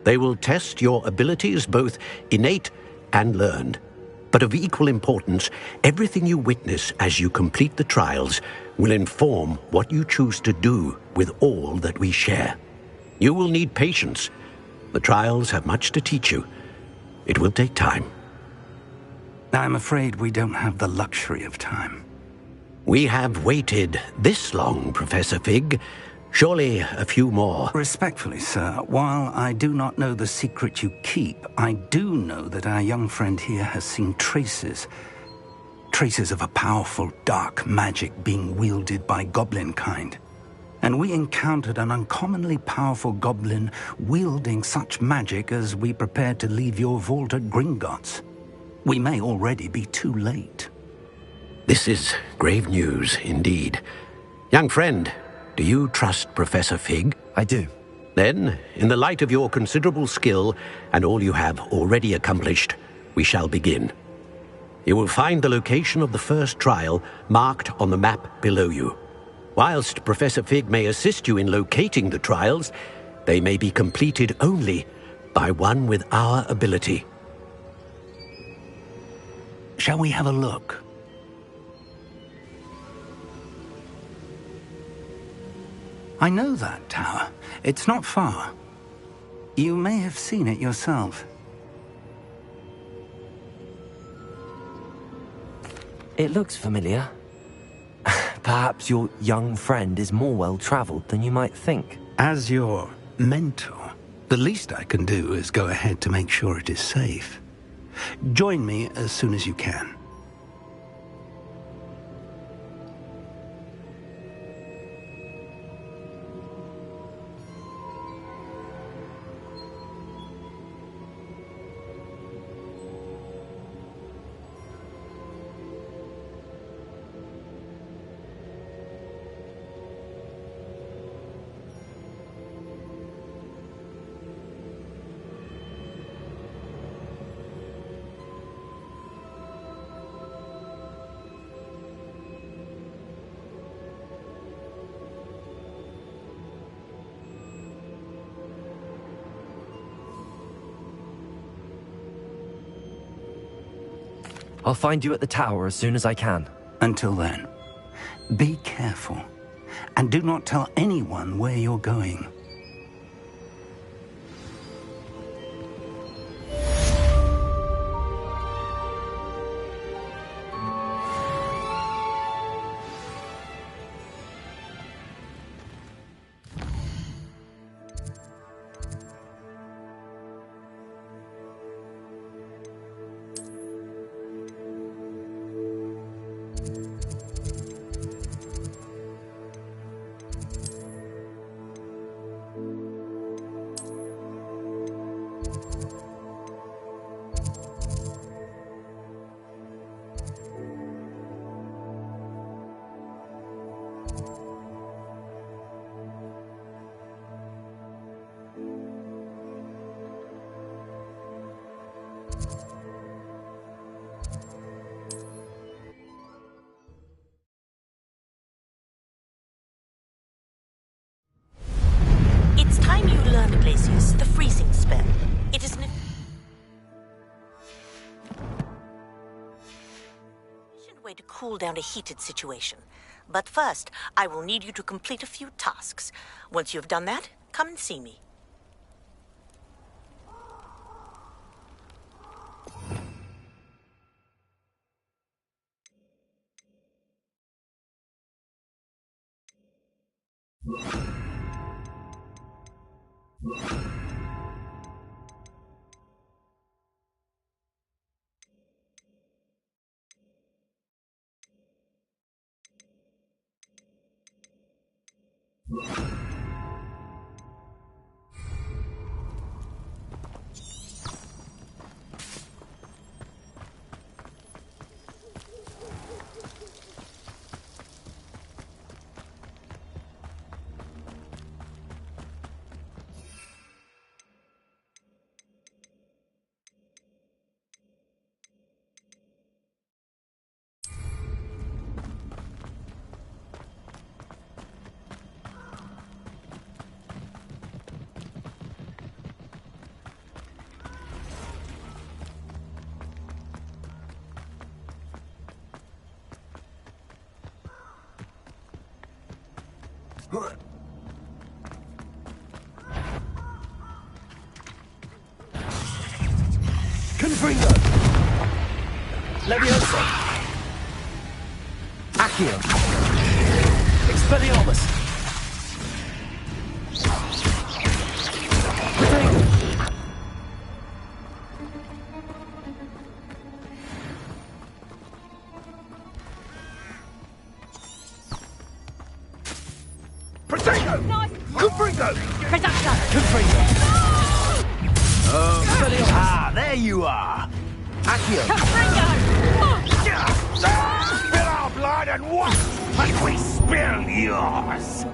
[SPEAKER 13] They will test your abilities, both innate and learned. But of equal importance, everything you witness as you complete the trials will inform what you choose to do with all that we share. You will need patience. The trials have much to teach you. It will take time.
[SPEAKER 12] I'm afraid we don't have the luxury of time.
[SPEAKER 13] We have waited this long, Professor Fig. Surely a few more.
[SPEAKER 12] Respectfully, sir, while I do not know the secret you keep, I do know that our young friend here has seen traces of a powerful dark magic being wielded by goblin kind. And we encountered an uncommonly powerful goblin wielding such magic as we prepared to leave your vault at Gringotts. We may already be too late.
[SPEAKER 13] This is grave news indeed. Young friend, do you trust Professor Fig?
[SPEAKER 9] I do.
[SPEAKER 13] Then, in the light of your considerable skill and all you have already accomplished, we shall begin. You will find the location of the first trial marked on the map below you. Whilst Professor Fig may assist you in locating the trials, they may be completed only by one with our ability.
[SPEAKER 12] Shall we have a look? I know that tower. It's not far. You may have seen it yourself.
[SPEAKER 9] It looks familiar. Perhaps your young friend is more well-traveled than you might think.
[SPEAKER 12] As your mentor, the least I can do is go ahead to make sure it is safe. Join me as soon as you can.
[SPEAKER 9] I'll find you at the tower as soon as I can.
[SPEAKER 12] Until then, be careful, and do not tell anyone where you're going.
[SPEAKER 15] It's time you learned, Glacius, the freezing spell. It is an efficient way to cool down a heated situation. But first, I will need you to complete a few tasks. Once you have done that, come and see me.
[SPEAKER 2] Confringo! Leviosa! Accio! Expelliarmus! Protego!
[SPEAKER 7] Protego!
[SPEAKER 3] Nice!
[SPEAKER 7] Confringo!
[SPEAKER 3] Reducto!
[SPEAKER 2] Confringo! There you are! Accio!
[SPEAKER 7] Spill our blood and watch as we spill yours!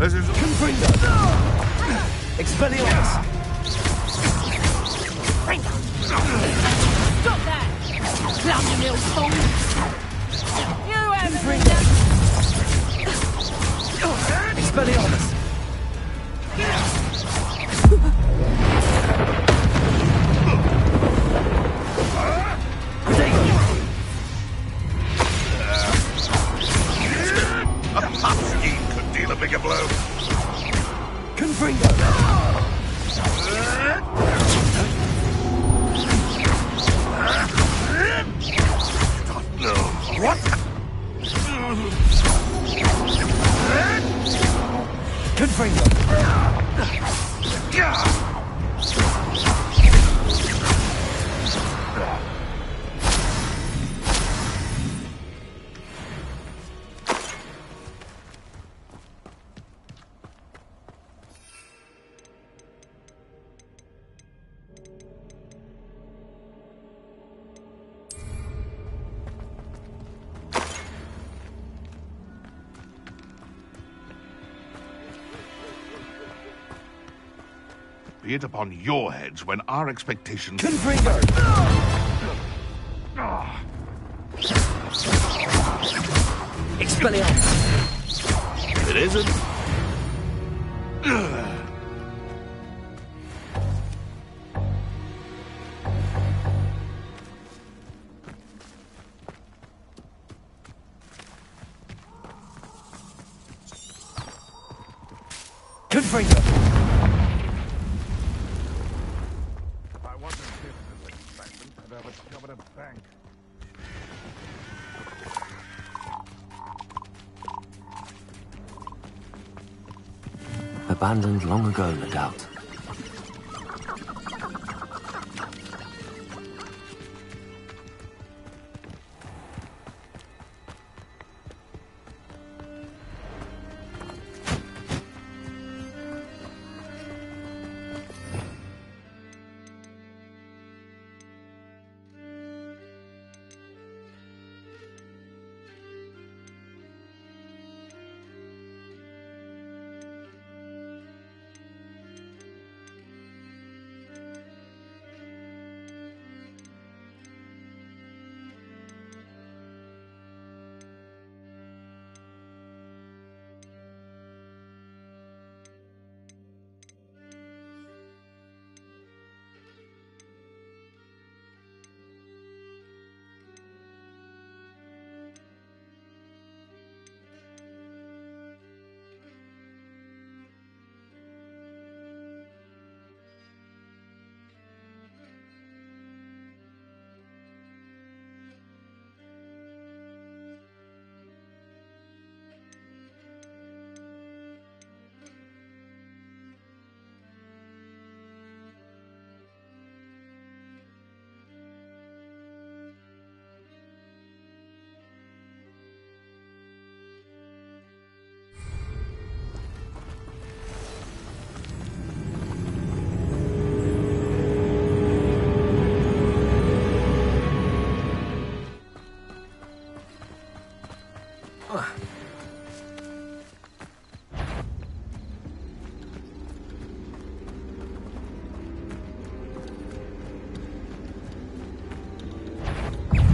[SPEAKER 7] This is
[SPEAKER 2] Confringo! Expelliarmus!
[SPEAKER 3] Stop that! Bloody little fool! You haven't
[SPEAKER 2] Expelliarmus!
[SPEAKER 7] a pop scheme could deal a bigger blow.
[SPEAKER 2] Confringo!
[SPEAKER 7] No. What?
[SPEAKER 2] Confringo!
[SPEAKER 7] Be it upon your heads when our expectations...
[SPEAKER 2] Confringo! Expelliarmus!
[SPEAKER 7] It isn't.
[SPEAKER 2] Confringo!
[SPEAKER 7] If I wasn't business excitement, I'd have a job at a bank.
[SPEAKER 9] Abandoned long ago, no doubt.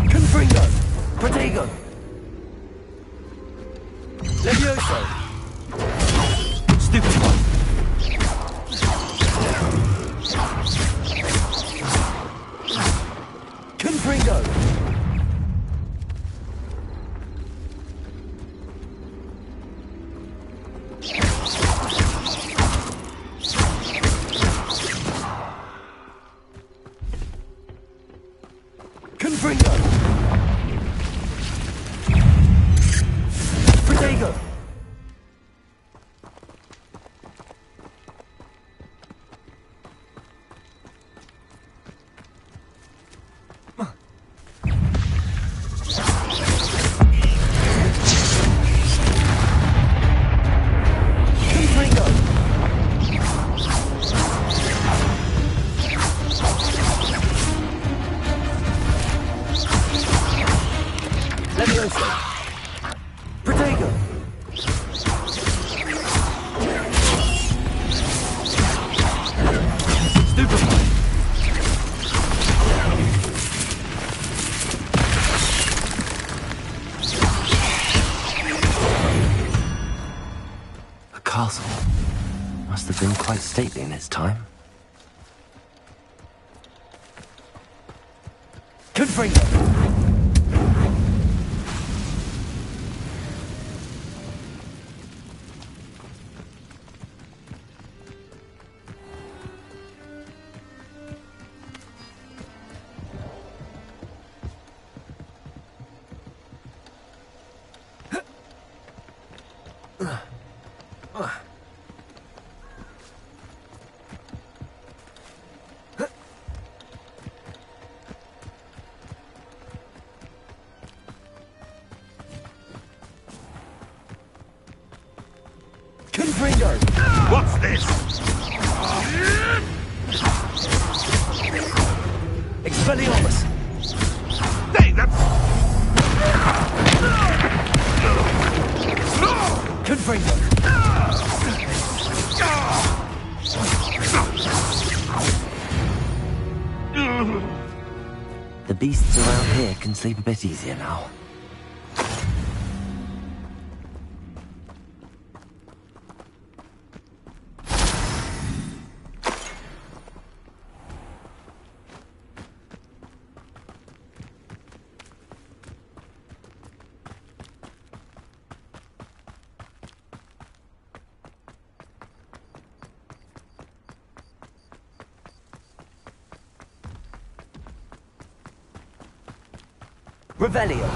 [SPEAKER 2] Confringo! Protego! Levioso! Stupefy! Confringo! Confringo! Protego! Confringo! Levioso! Protego! Stupefy!
[SPEAKER 9] The castle must have been quite stately in its time.
[SPEAKER 2] Confringo! Confringo!
[SPEAKER 7] What's this?
[SPEAKER 2] Expelliarmus!
[SPEAKER 7] Hey, that's...
[SPEAKER 2] Confringo!
[SPEAKER 9] beasts around here can sleep a bit easier now. Revelio.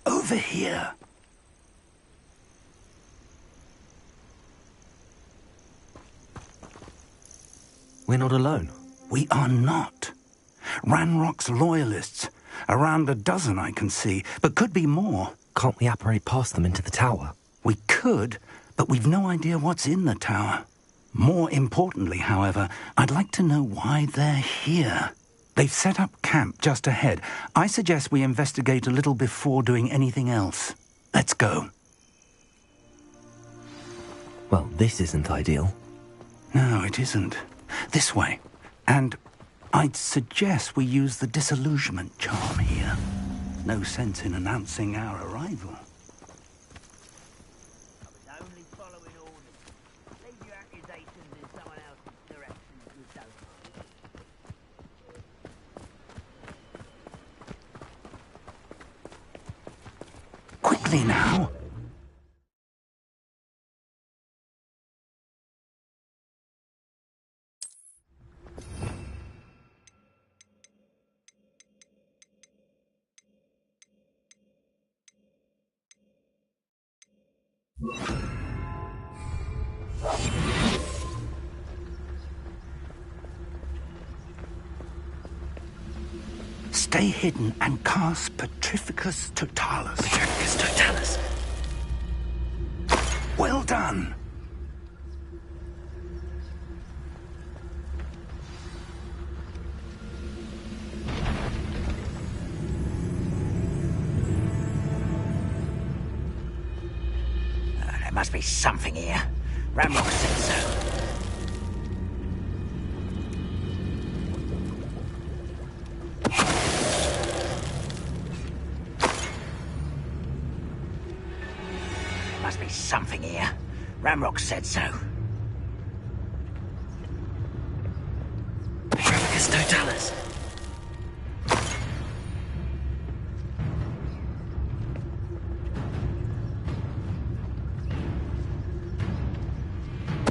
[SPEAKER 12] Over here.
[SPEAKER 9] We're not alone.
[SPEAKER 12] We are not. Ranrock's loyalists. Around a dozen I can see, but could be more.
[SPEAKER 9] Can't we apparate past them into the tower?
[SPEAKER 12] We could, but we've no idea what's in the tower. More importantly, however, I'd like to know why they're here. They've set up camp just ahead. I suggest we investigate a little before doing anything else. Let's go.
[SPEAKER 9] Well, this isn't ideal.
[SPEAKER 12] No, it isn't. This way. And I'd suggest we use the disillusionment charm here. No sense in announcing our arrival. Quickly now. Stay hidden and cast Petrificus Totalis.
[SPEAKER 9] Petrificus Totalis.
[SPEAKER 12] Well done.
[SPEAKER 16] There must be something here. Ramrock said so. Must be something here. Ramrock said so.
[SPEAKER 9] Petrificus Totalis.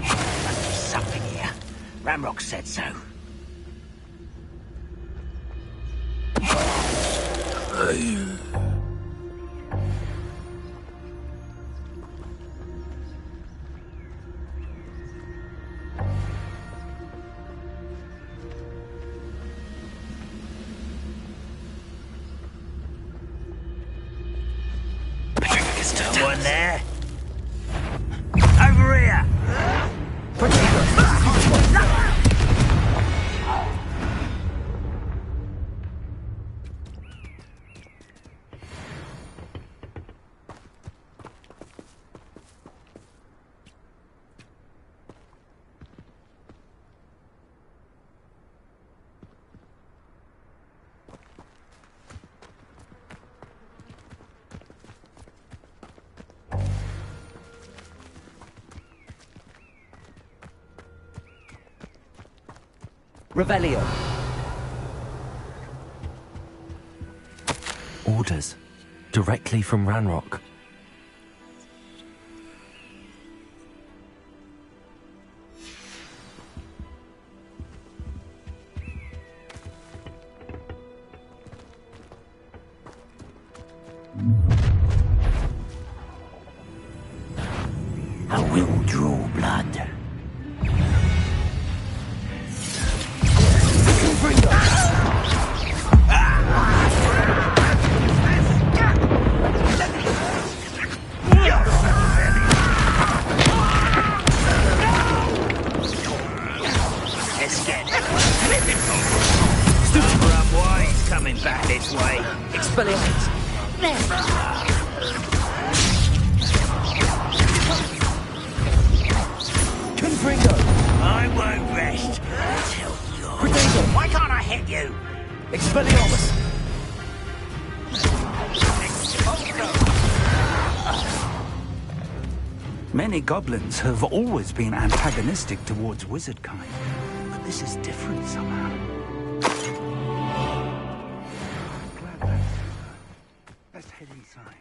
[SPEAKER 16] Must be something here. Ramrock said so. Someone there? Over here!
[SPEAKER 9] Revelio. Orders. Directly from Ranrock.
[SPEAKER 16] I will draw blood.
[SPEAKER 12] Many goblins have always been antagonistic towards wizard kind, but this is different somehow. Let's head inside.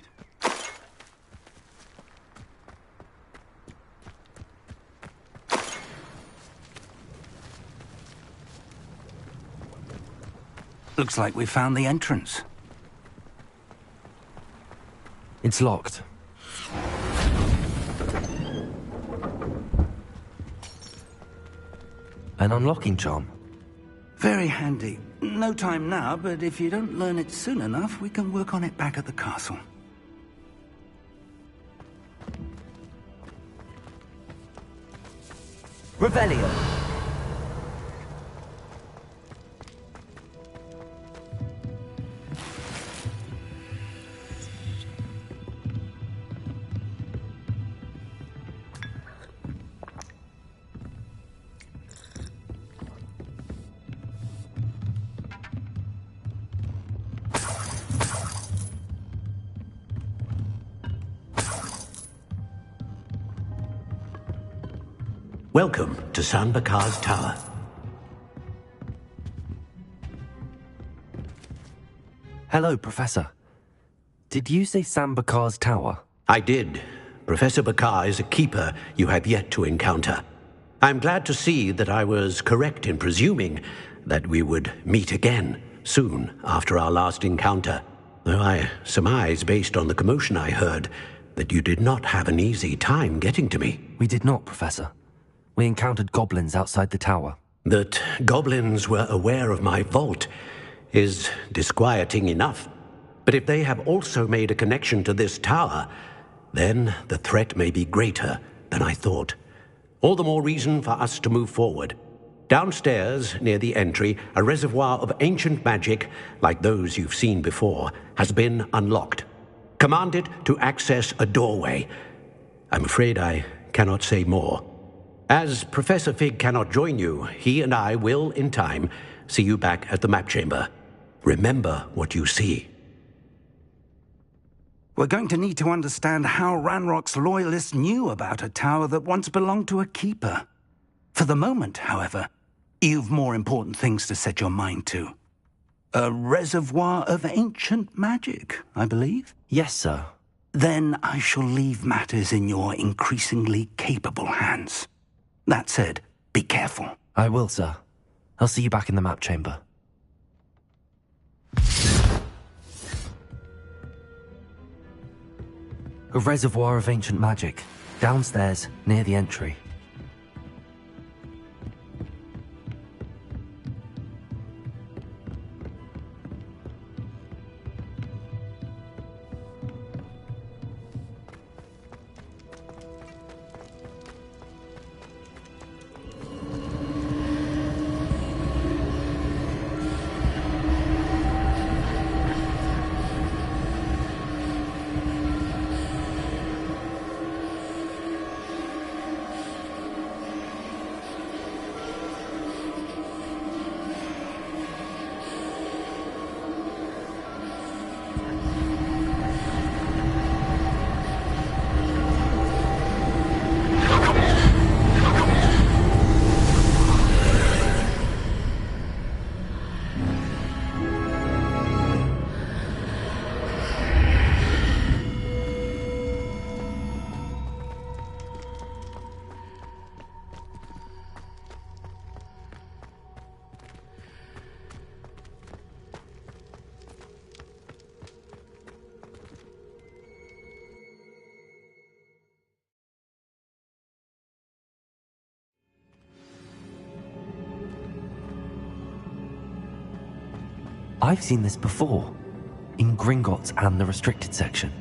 [SPEAKER 12] Looks like we found the entrance.
[SPEAKER 9] It's locked. An unlocking charm.
[SPEAKER 12] Very handy. No time now, but if you don't learn it soon enough, we can work on it back at the castle.
[SPEAKER 9] Revelio.
[SPEAKER 13] Welcome to Sanbakar's Tower.
[SPEAKER 9] Hello, Professor. Did you say Sambakar's Tower?
[SPEAKER 13] I did. Professor Bakar is a keeper you have yet to encounter. I'm glad to see that I was correct in presuming that we would meet again soon after our last encounter, though I surmise, based on the commotion I heard, that you did not have an easy time getting to me.
[SPEAKER 9] We did not, Professor. We encountered goblins outside the tower.
[SPEAKER 13] That goblins were aware of my vault is disquieting enough. But if they have also made a connection to this tower, then the threat may be greater than I thought. All the more reason for us to move forward. Downstairs, near the entry, a reservoir of ancient magic, like those you've seen before, has been unlocked. Command it to access a doorway. I'm afraid I cannot say more. As Professor Fig cannot join you, he and I will, in time, see you back at the map chamber. Remember what you see.
[SPEAKER 12] We're going to need to understand how Ranrock's loyalists knew about a tower that once belonged to a keeper. For the moment, however, you've more important things to set your mind to. A reservoir of ancient magic, I believe?
[SPEAKER 9] Yes, sir.
[SPEAKER 12] Then I shall leave matters in your increasingly capable hands. That said, be careful.
[SPEAKER 9] I will, sir. I'll see you back in the map chamber. A reservoir of ancient magic, downstairs, near the entry. I've seen this before, in Gringotts and the restricted section.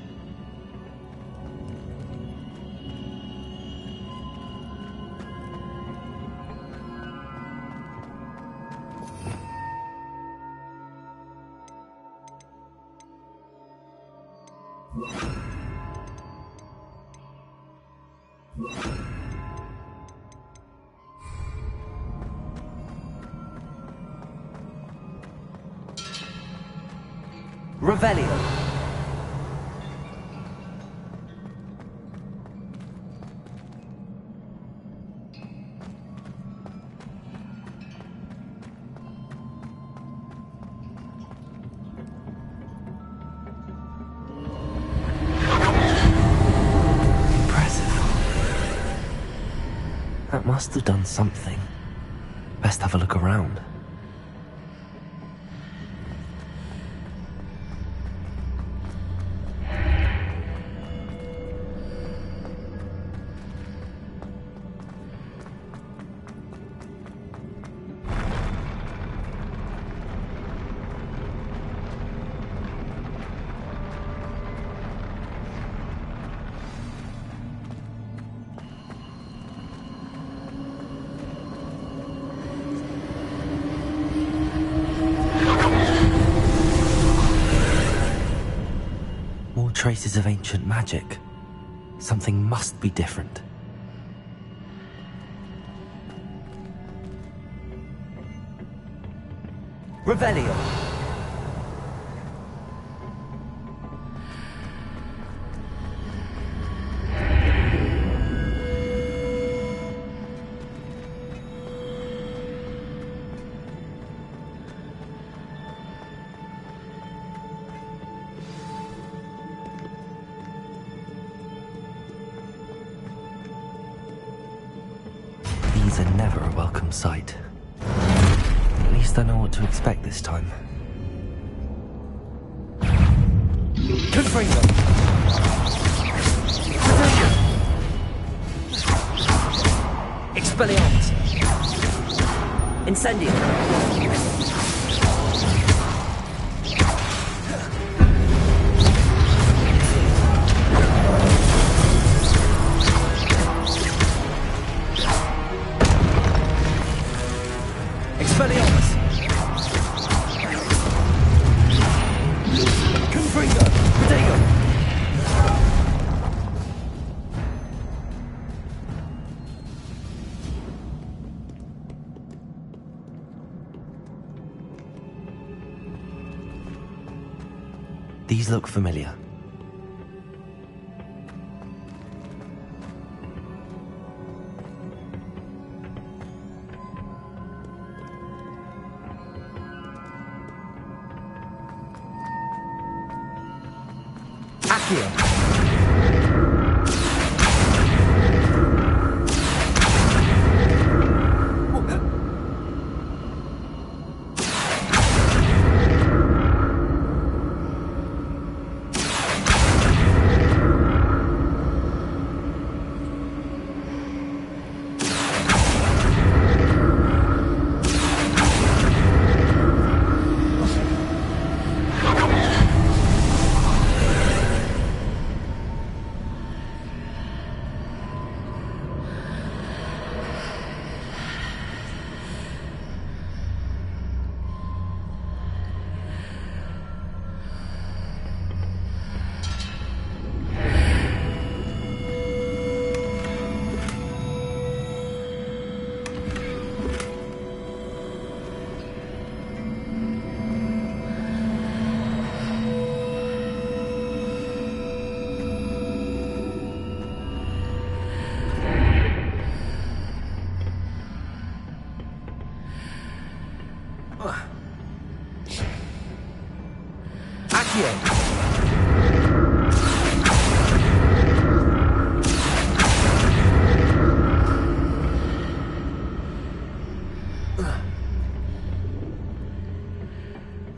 [SPEAKER 9] Revelio. That must have done something. Best have a look around. Traces of ancient magic. Something must be different.
[SPEAKER 2] Revelio.
[SPEAKER 9] These are never a welcome sight. At least I know what to expect this time.
[SPEAKER 2] Confringo. Expelliarmus. Incendio. Expelliarmus. Confringo. Protego.
[SPEAKER 9] These look familiar.
[SPEAKER 2] Accio.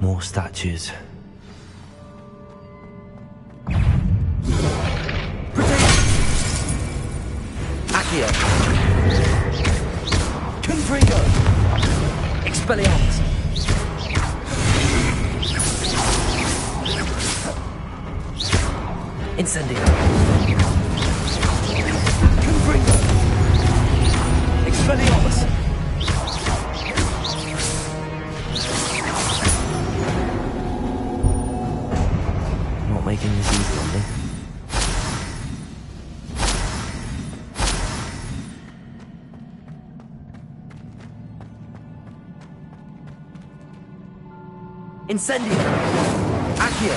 [SPEAKER 9] More statues.
[SPEAKER 2] Accio. Confringo. Expelliarmus. Incendio. Confringo. Expelliarmus.
[SPEAKER 9] Not making this easy on me.
[SPEAKER 2] Incendio. Accio.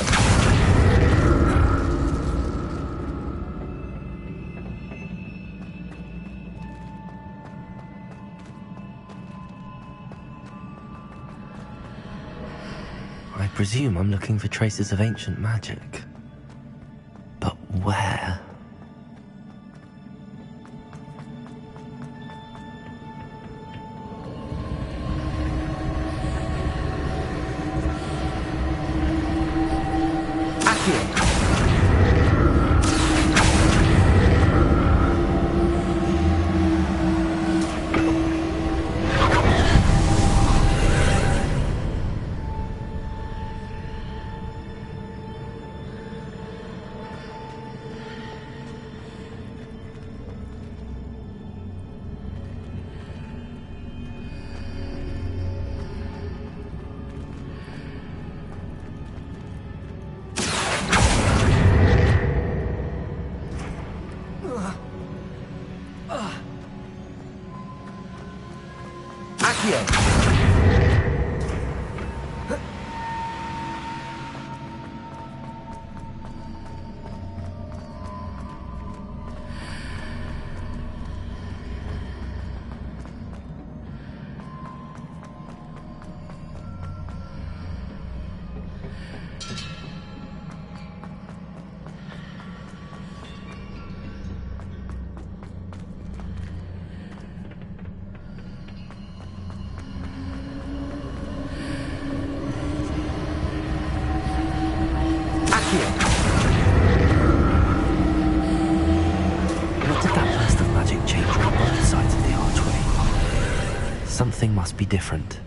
[SPEAKER 9] I presume I'm looking for traces of ancient magic. But where? What did that burst of magic change on both sides of the archway? Something must be different.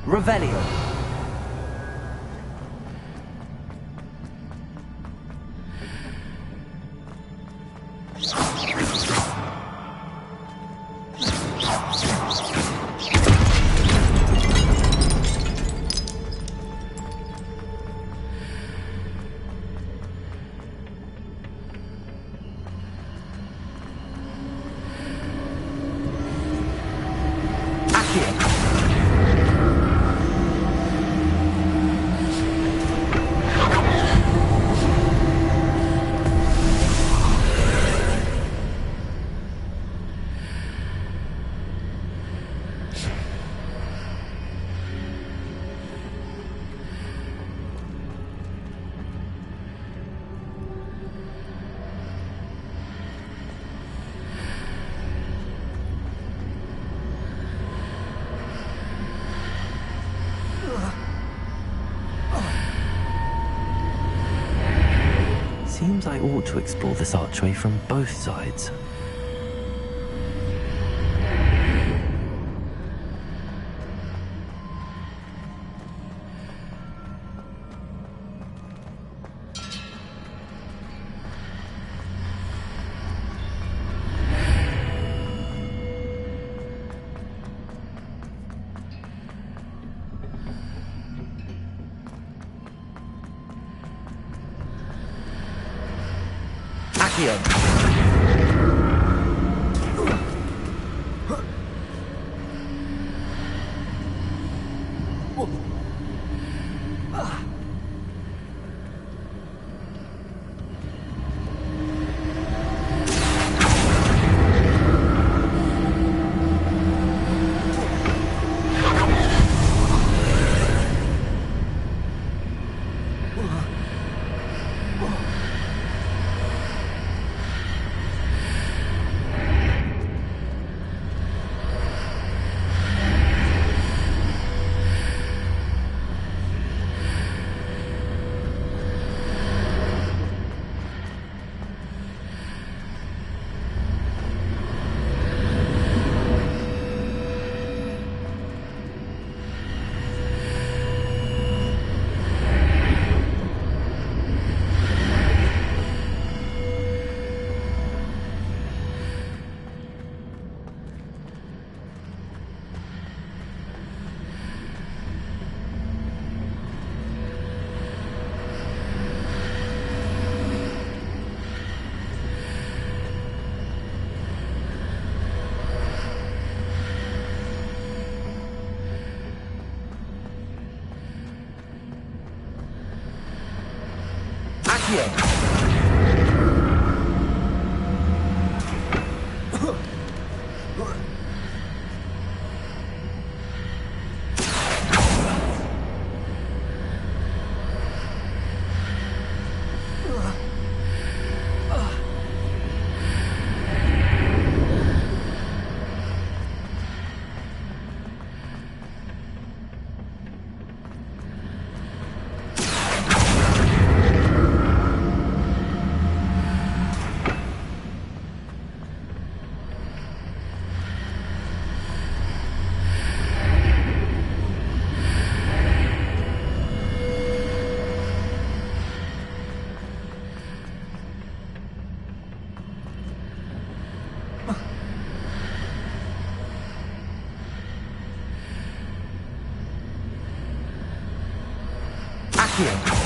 [SPEAKER 2] Revelio.
[SPEAKER 9] Seems I ought to explore this archway from both sides. Accio.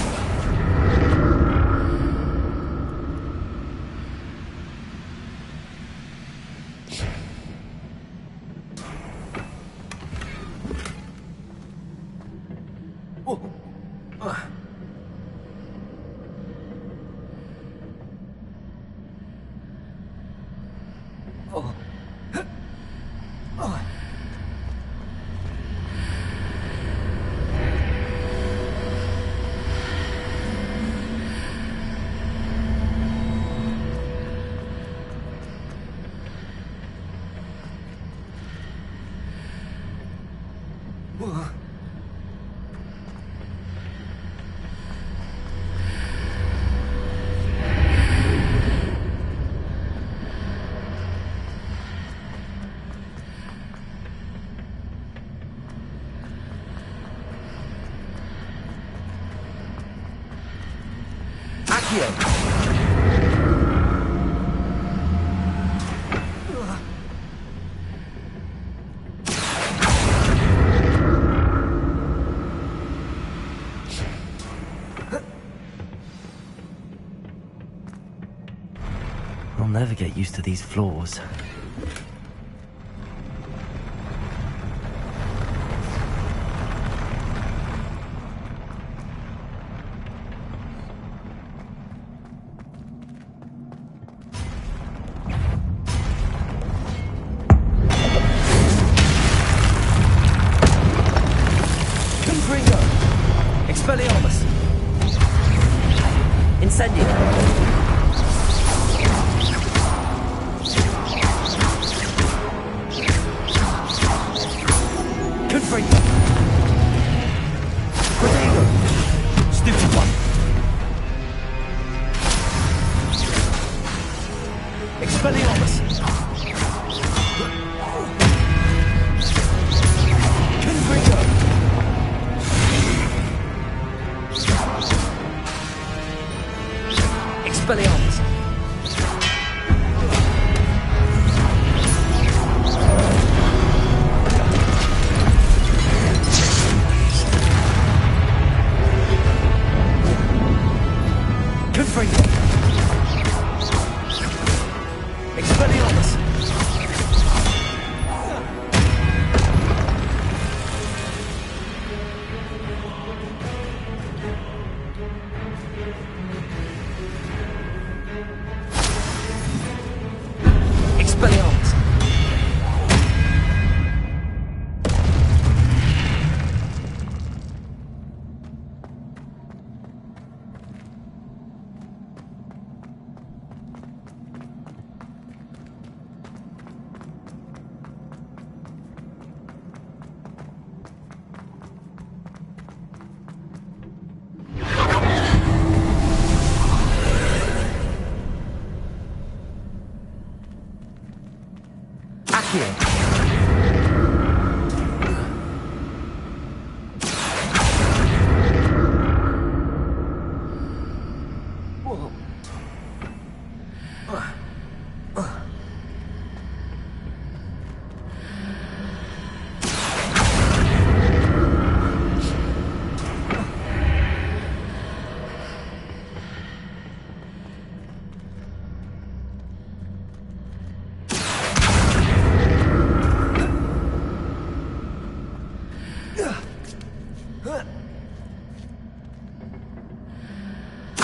[SPEAKER 9] I'll never get used to these floors.
[SPEAKER 2] Expelliarmus! Incendio! Confringo! Protego! Stupid one! Expelliarmus! Confringo! Expelliarmus! Confringo! Expelliarmus! Expelliarmus!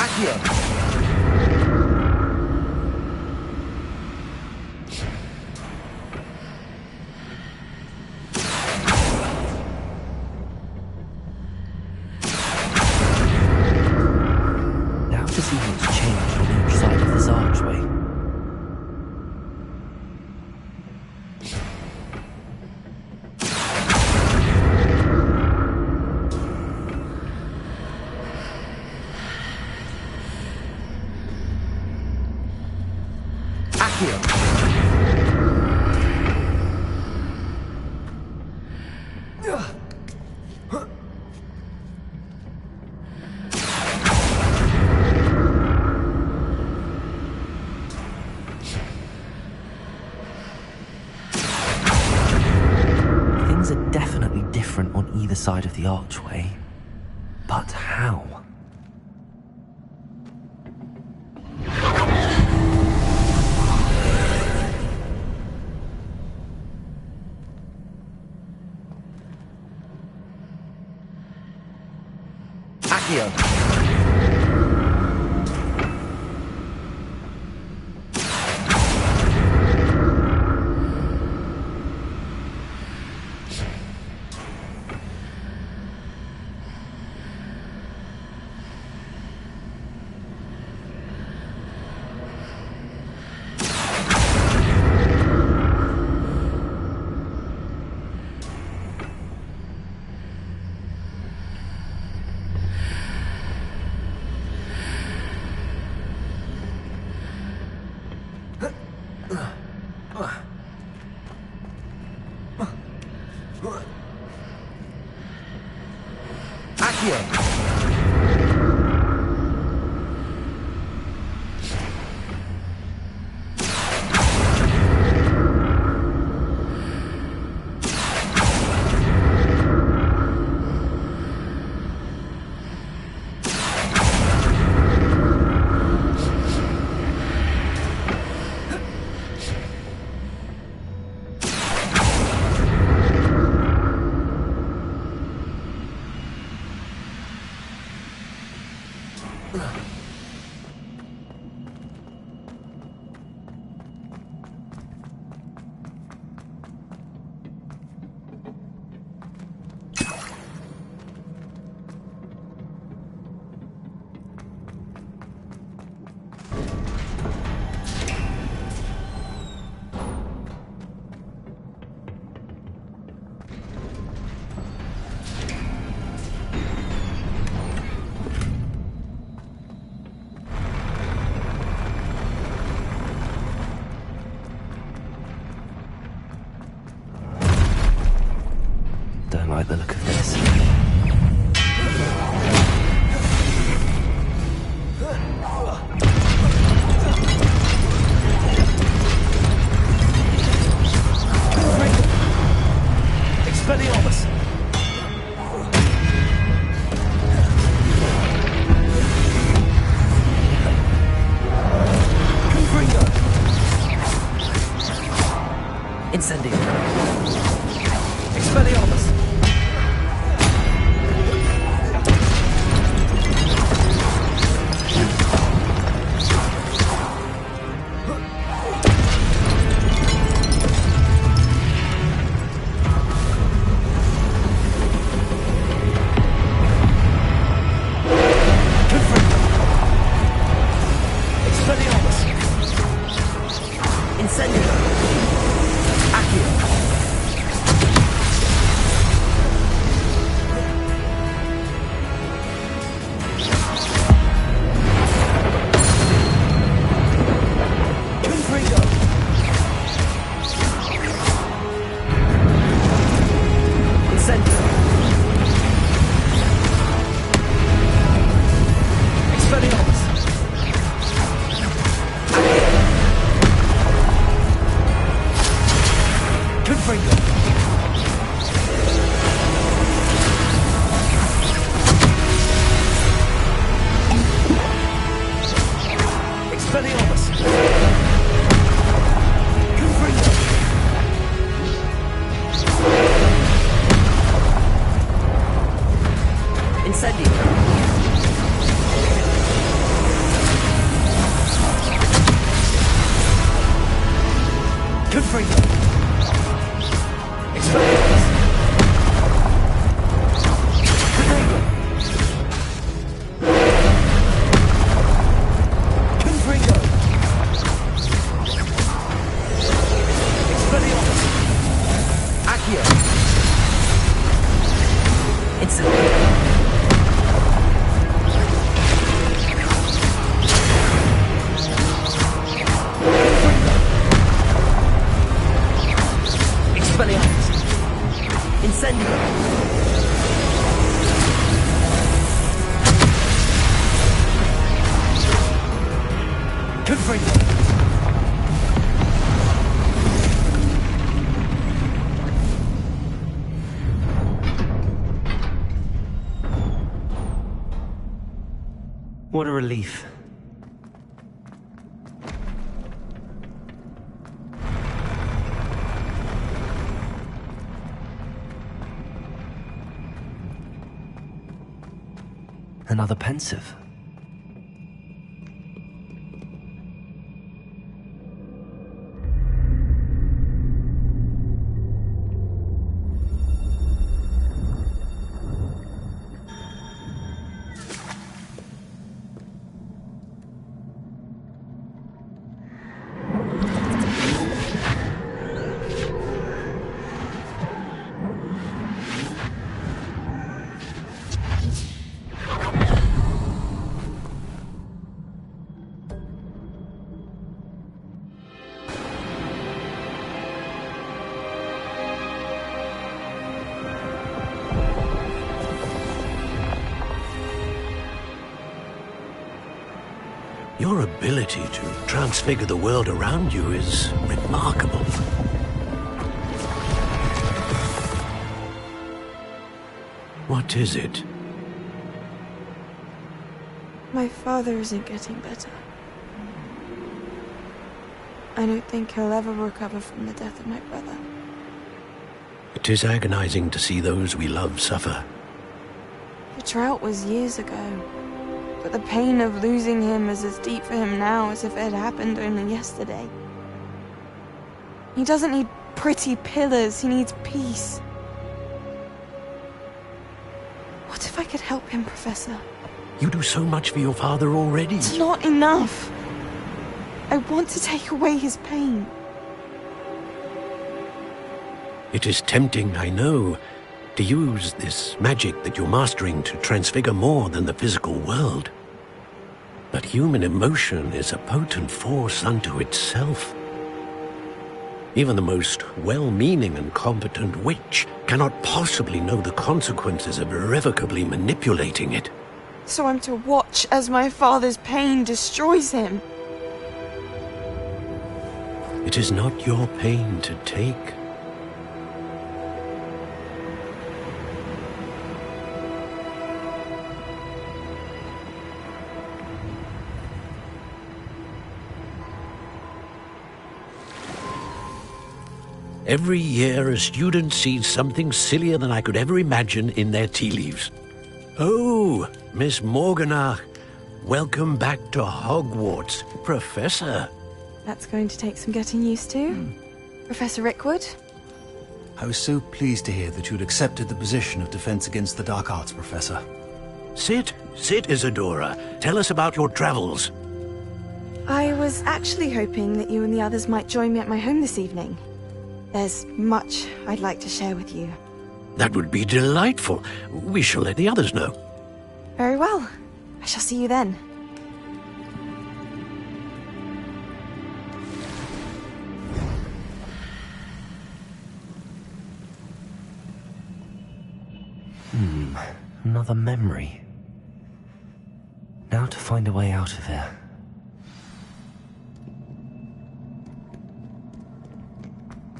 [SPEAKER 2] Accio! Now to see what's changed on each side of this archway. Things are definitely different on either side of the archway.
[SPEAKER 9] But how? Accio! Don't like the look of this.
[SPEAKER 2] Expelliarmus! Confringo! Incendio! Expelliarmus!
[SPEAKER 9] What a relief. Another pensive.
[SPEAKER 13] Your ability to transfigure the world around you is remarkable. What is it?
[SPEAKER 17] My father isn't getting better. I don't think he'll ever recover from the death of my brother.
[SPEAKER 13] It is agonizing to see those we love suffer.
[SPEAKER 17] The drought was years ago, but the pain of losing him is as deep for him now as if it had happened only yesterday. He doesn't need pretty pillars, he needs peace. What if I could help him, Professor?
[SPEAKER 13] You do so much for your father already.
[SPEAKER 17] It's not enough. I want to take away his pain.
[SPEAKER 13] It is tempting, I know, to use this magic that you're mastering to transfigure more than the physical world. But human emotion is a potent force unto itself. Even the most well-meaning and competent witch cannot possibly know the consequences of irrevocably manipulating it.
[SPEAKER 17] So I'm to watch as my father's pain destroys him.
[SPEAKER 13] It is not your pain to take. Every year, a student sees something sillier than I could ever imagine in their tea leaves. Oh, Miss Morganach, welcome back to Hogwarts, Professor.
[SPEAKER 17] That's going to take some getting used to. Professor Rickwood?
[SPEAKER 18] I was so pleased to hear that you'd accepted the position of Defense Against the Dark Arts, Professor.
[SPEAKER 13] Sit, Isadora. Tell us about your travels.
[SPEAKER 17] I was actually hoping that you and the others might join me at my home this evening. There's much I'd like to share with you.
[SPEAKER 13] That would be delightful. We shall let the others know.
[SPEAKER 17] Very well. I shall see you then.
[SPEAKER 9] Another memory. Now to find a way out of here.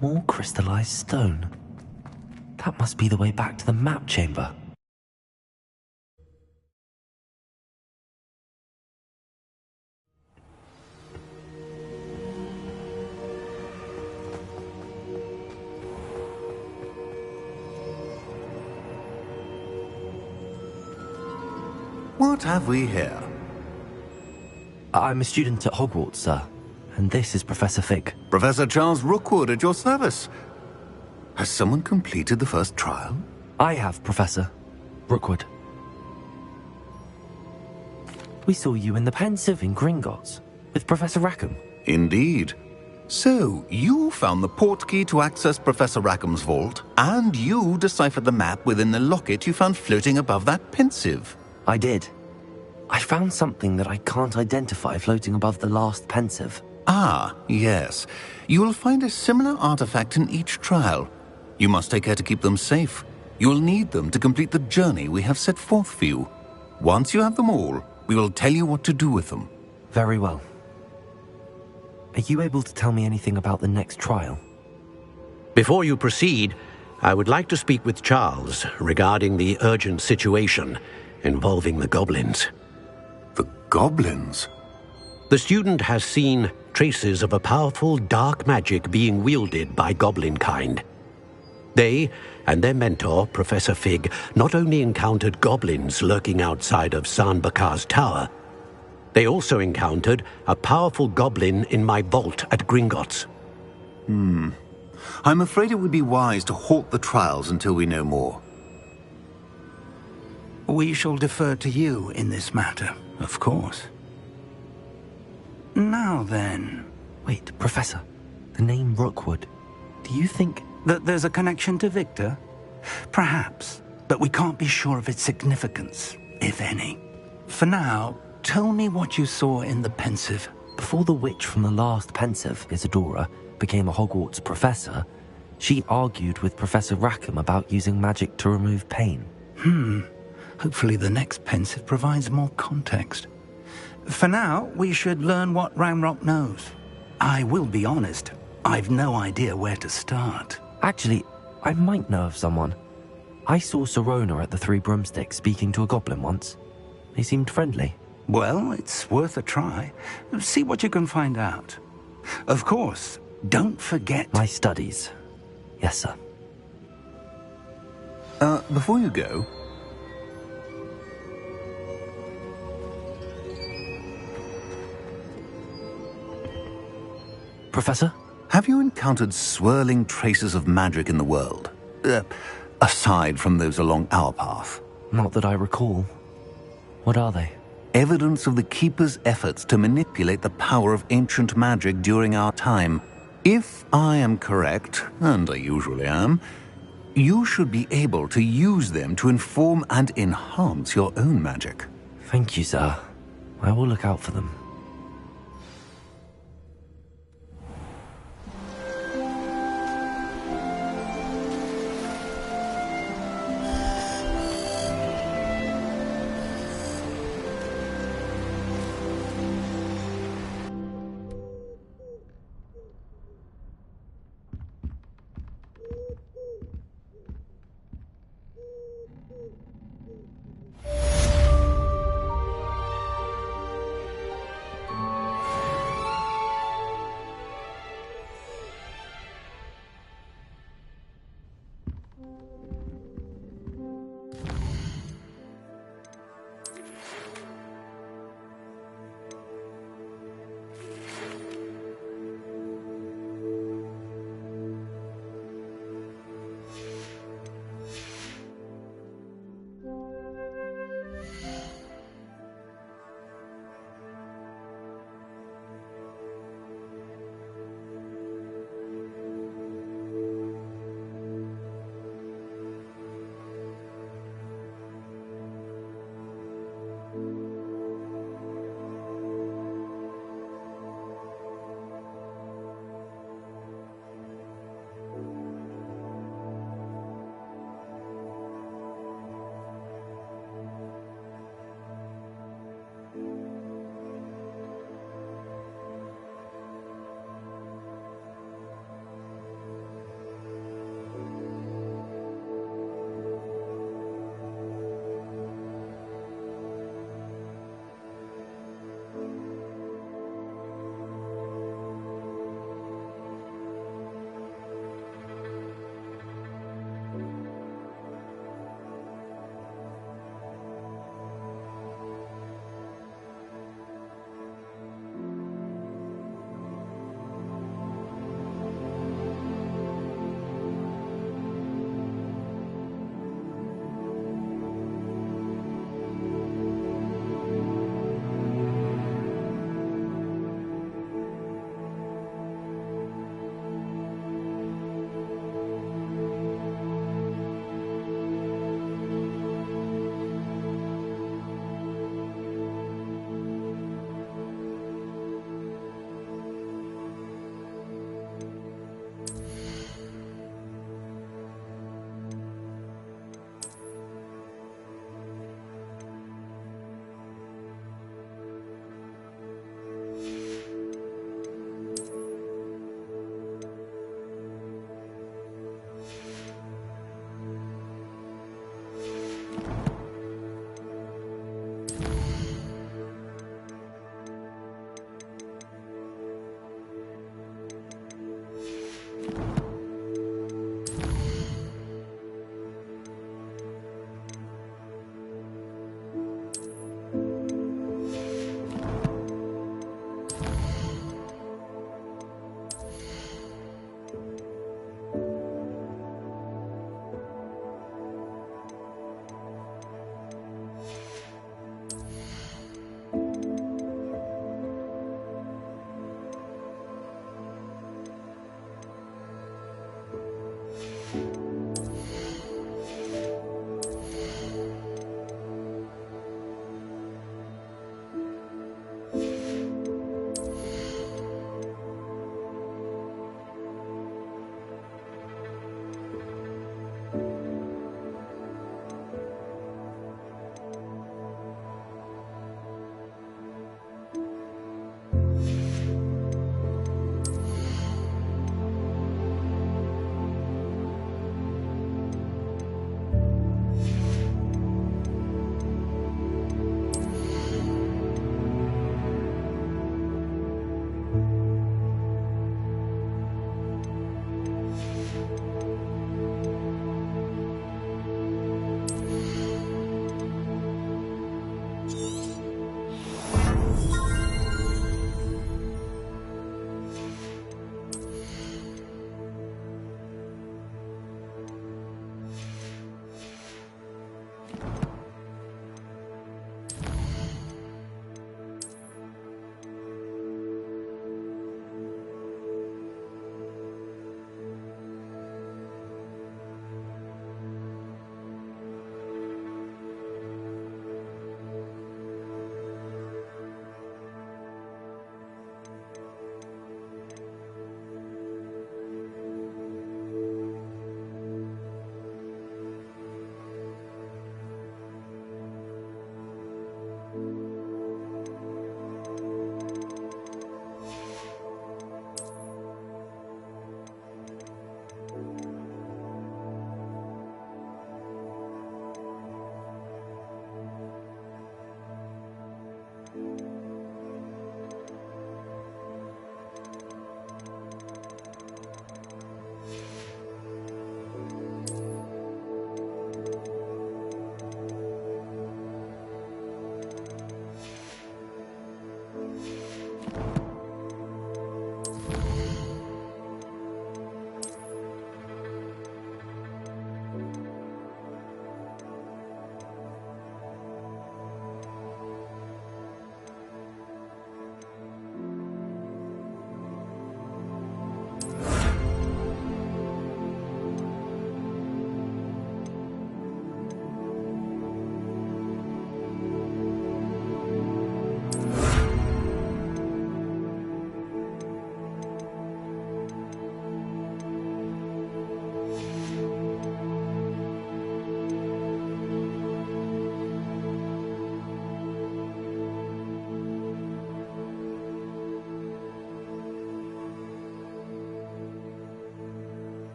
[SPEAKER 9] More crystallized stone. That must be the way back to the map chamber.
[SPEAKER 19] What have we here?
[SPEAKER 9] I'm a student at Hogwarts, sir. And this is Professor Fig.
[SPEAKER 19] Professor Charles Rookwood at your service. Has someone completed the first trial?
[SPEAKER 9] I have, Professor Rookwood. We saw you in the Pensive in Gringotts with Professor Rackham.
[SPEAKER 19] Indeed. So, you found the portkey to access Professor Rackham's vault, and you deciphered the map within the locket you found floating above that Pensive.
[SPEAKER 9] I did. I found something that I can't identify floating above the last Pensive.
[SPEAKER 19] Ah, yes. You will find a similar artifact in each trial. You must take care to keep them safe. You will need them to complete the journey we have set forth for you. Once you have them all, we will tell you what to do with them.
[SPEAKER 9] Very well. Are you able to tell me anything about the next trial?
[SPEAKER 13] Before you proceed, I would like to speak with Charles regarding the urgent situation involving the goblins.
[SPEAKER 19] The Goblins?
[SPEAKER 13] The student has seen traces of a powerful dark magic being wielded by goblin kind. They and their mentor, Professor Fig, not only encountered goblins lurking outside of San Bakar's tower, they also encountered a powerful goblin in my vault at Gringotts.
[SPEAKER 19] I'm afraid it would be wise to halt the trials until we know more.
[SPEAKER 12] We shall defer to you in this matter, of course. Now then...
[SPEAKER 9] Wait, Professor. The name Rookwood. Do you think...
[SPEAKER 12] that there's a connection to Victor? Perhaps, but we can't be sure of its significance, if any. For now, tell me what you saw in the Pensive.
[SPEAKER 9] Before the witch from the last Pensive, Isadora, became a Hogwarts professor, she argued with Professor Rackham about using magic to remove pain.
[SPEAKER 12] Hopefully the next Pensive provides more context. For now, we should learn what Ramrock knows. I will be honest, I've no idea where to start.
[SPEAKER 9] Actually, I might know of someone. I saw Serona at the Three Broomsticks speaking to a goblin once. They seemed friendly.
[SPEAKER 12] Well, it's worth a try. See what you can find out. Of course, don't forget...
[SPEAKER 9] my studies. Yes, sir.
[SPEAKER 19] Before you go...
[SPEAKER 9] Professor?
[SPEAKER 19] Have you encountered swirling traces of magic in the world? Aside from those along our path?
[SPEAKER 9] Not that I recall. What are they?
[SPEAKER 19] Evidence of the Keeper's efforts to manipulate the power of ancient magic during our time. If I am correct, and I usually am, you should be able to use them to inform and enhance your own magic.
[SPEAKER 9] Thank you, sir. I will look out for them.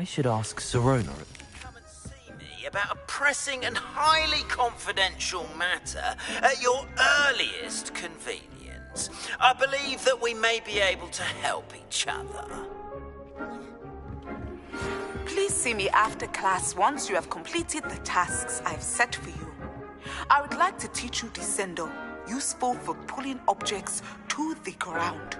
[SPEAKER 9] I should ask Serona.
[SPEAKER 20] About a pressing and highly confidential matter at your earliest convenience. I believe that we may be able to help each other.
[SPEAKER 21] Please see me after class once you have completed the tasks I've set for you. I would like to teach you Descendo, useful for pulling objects to the ground.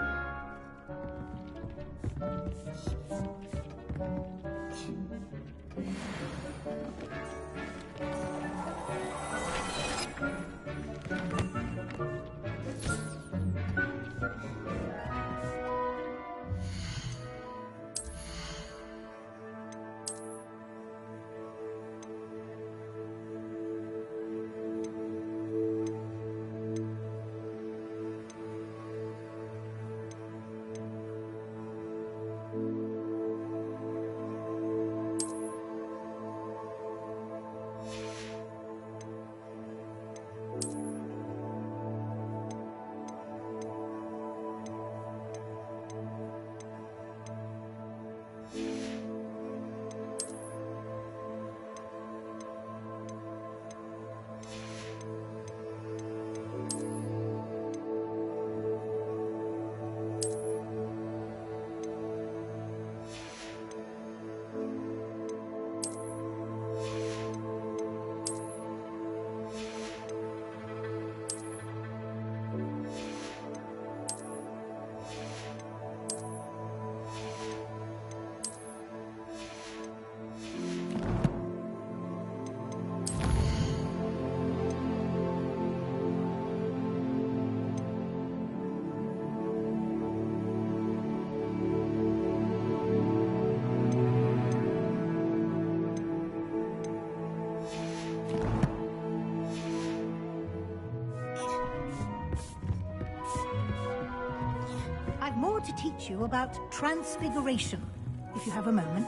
[SPEAKER 8] I've more to teach you about transfiguration, if you have a moment.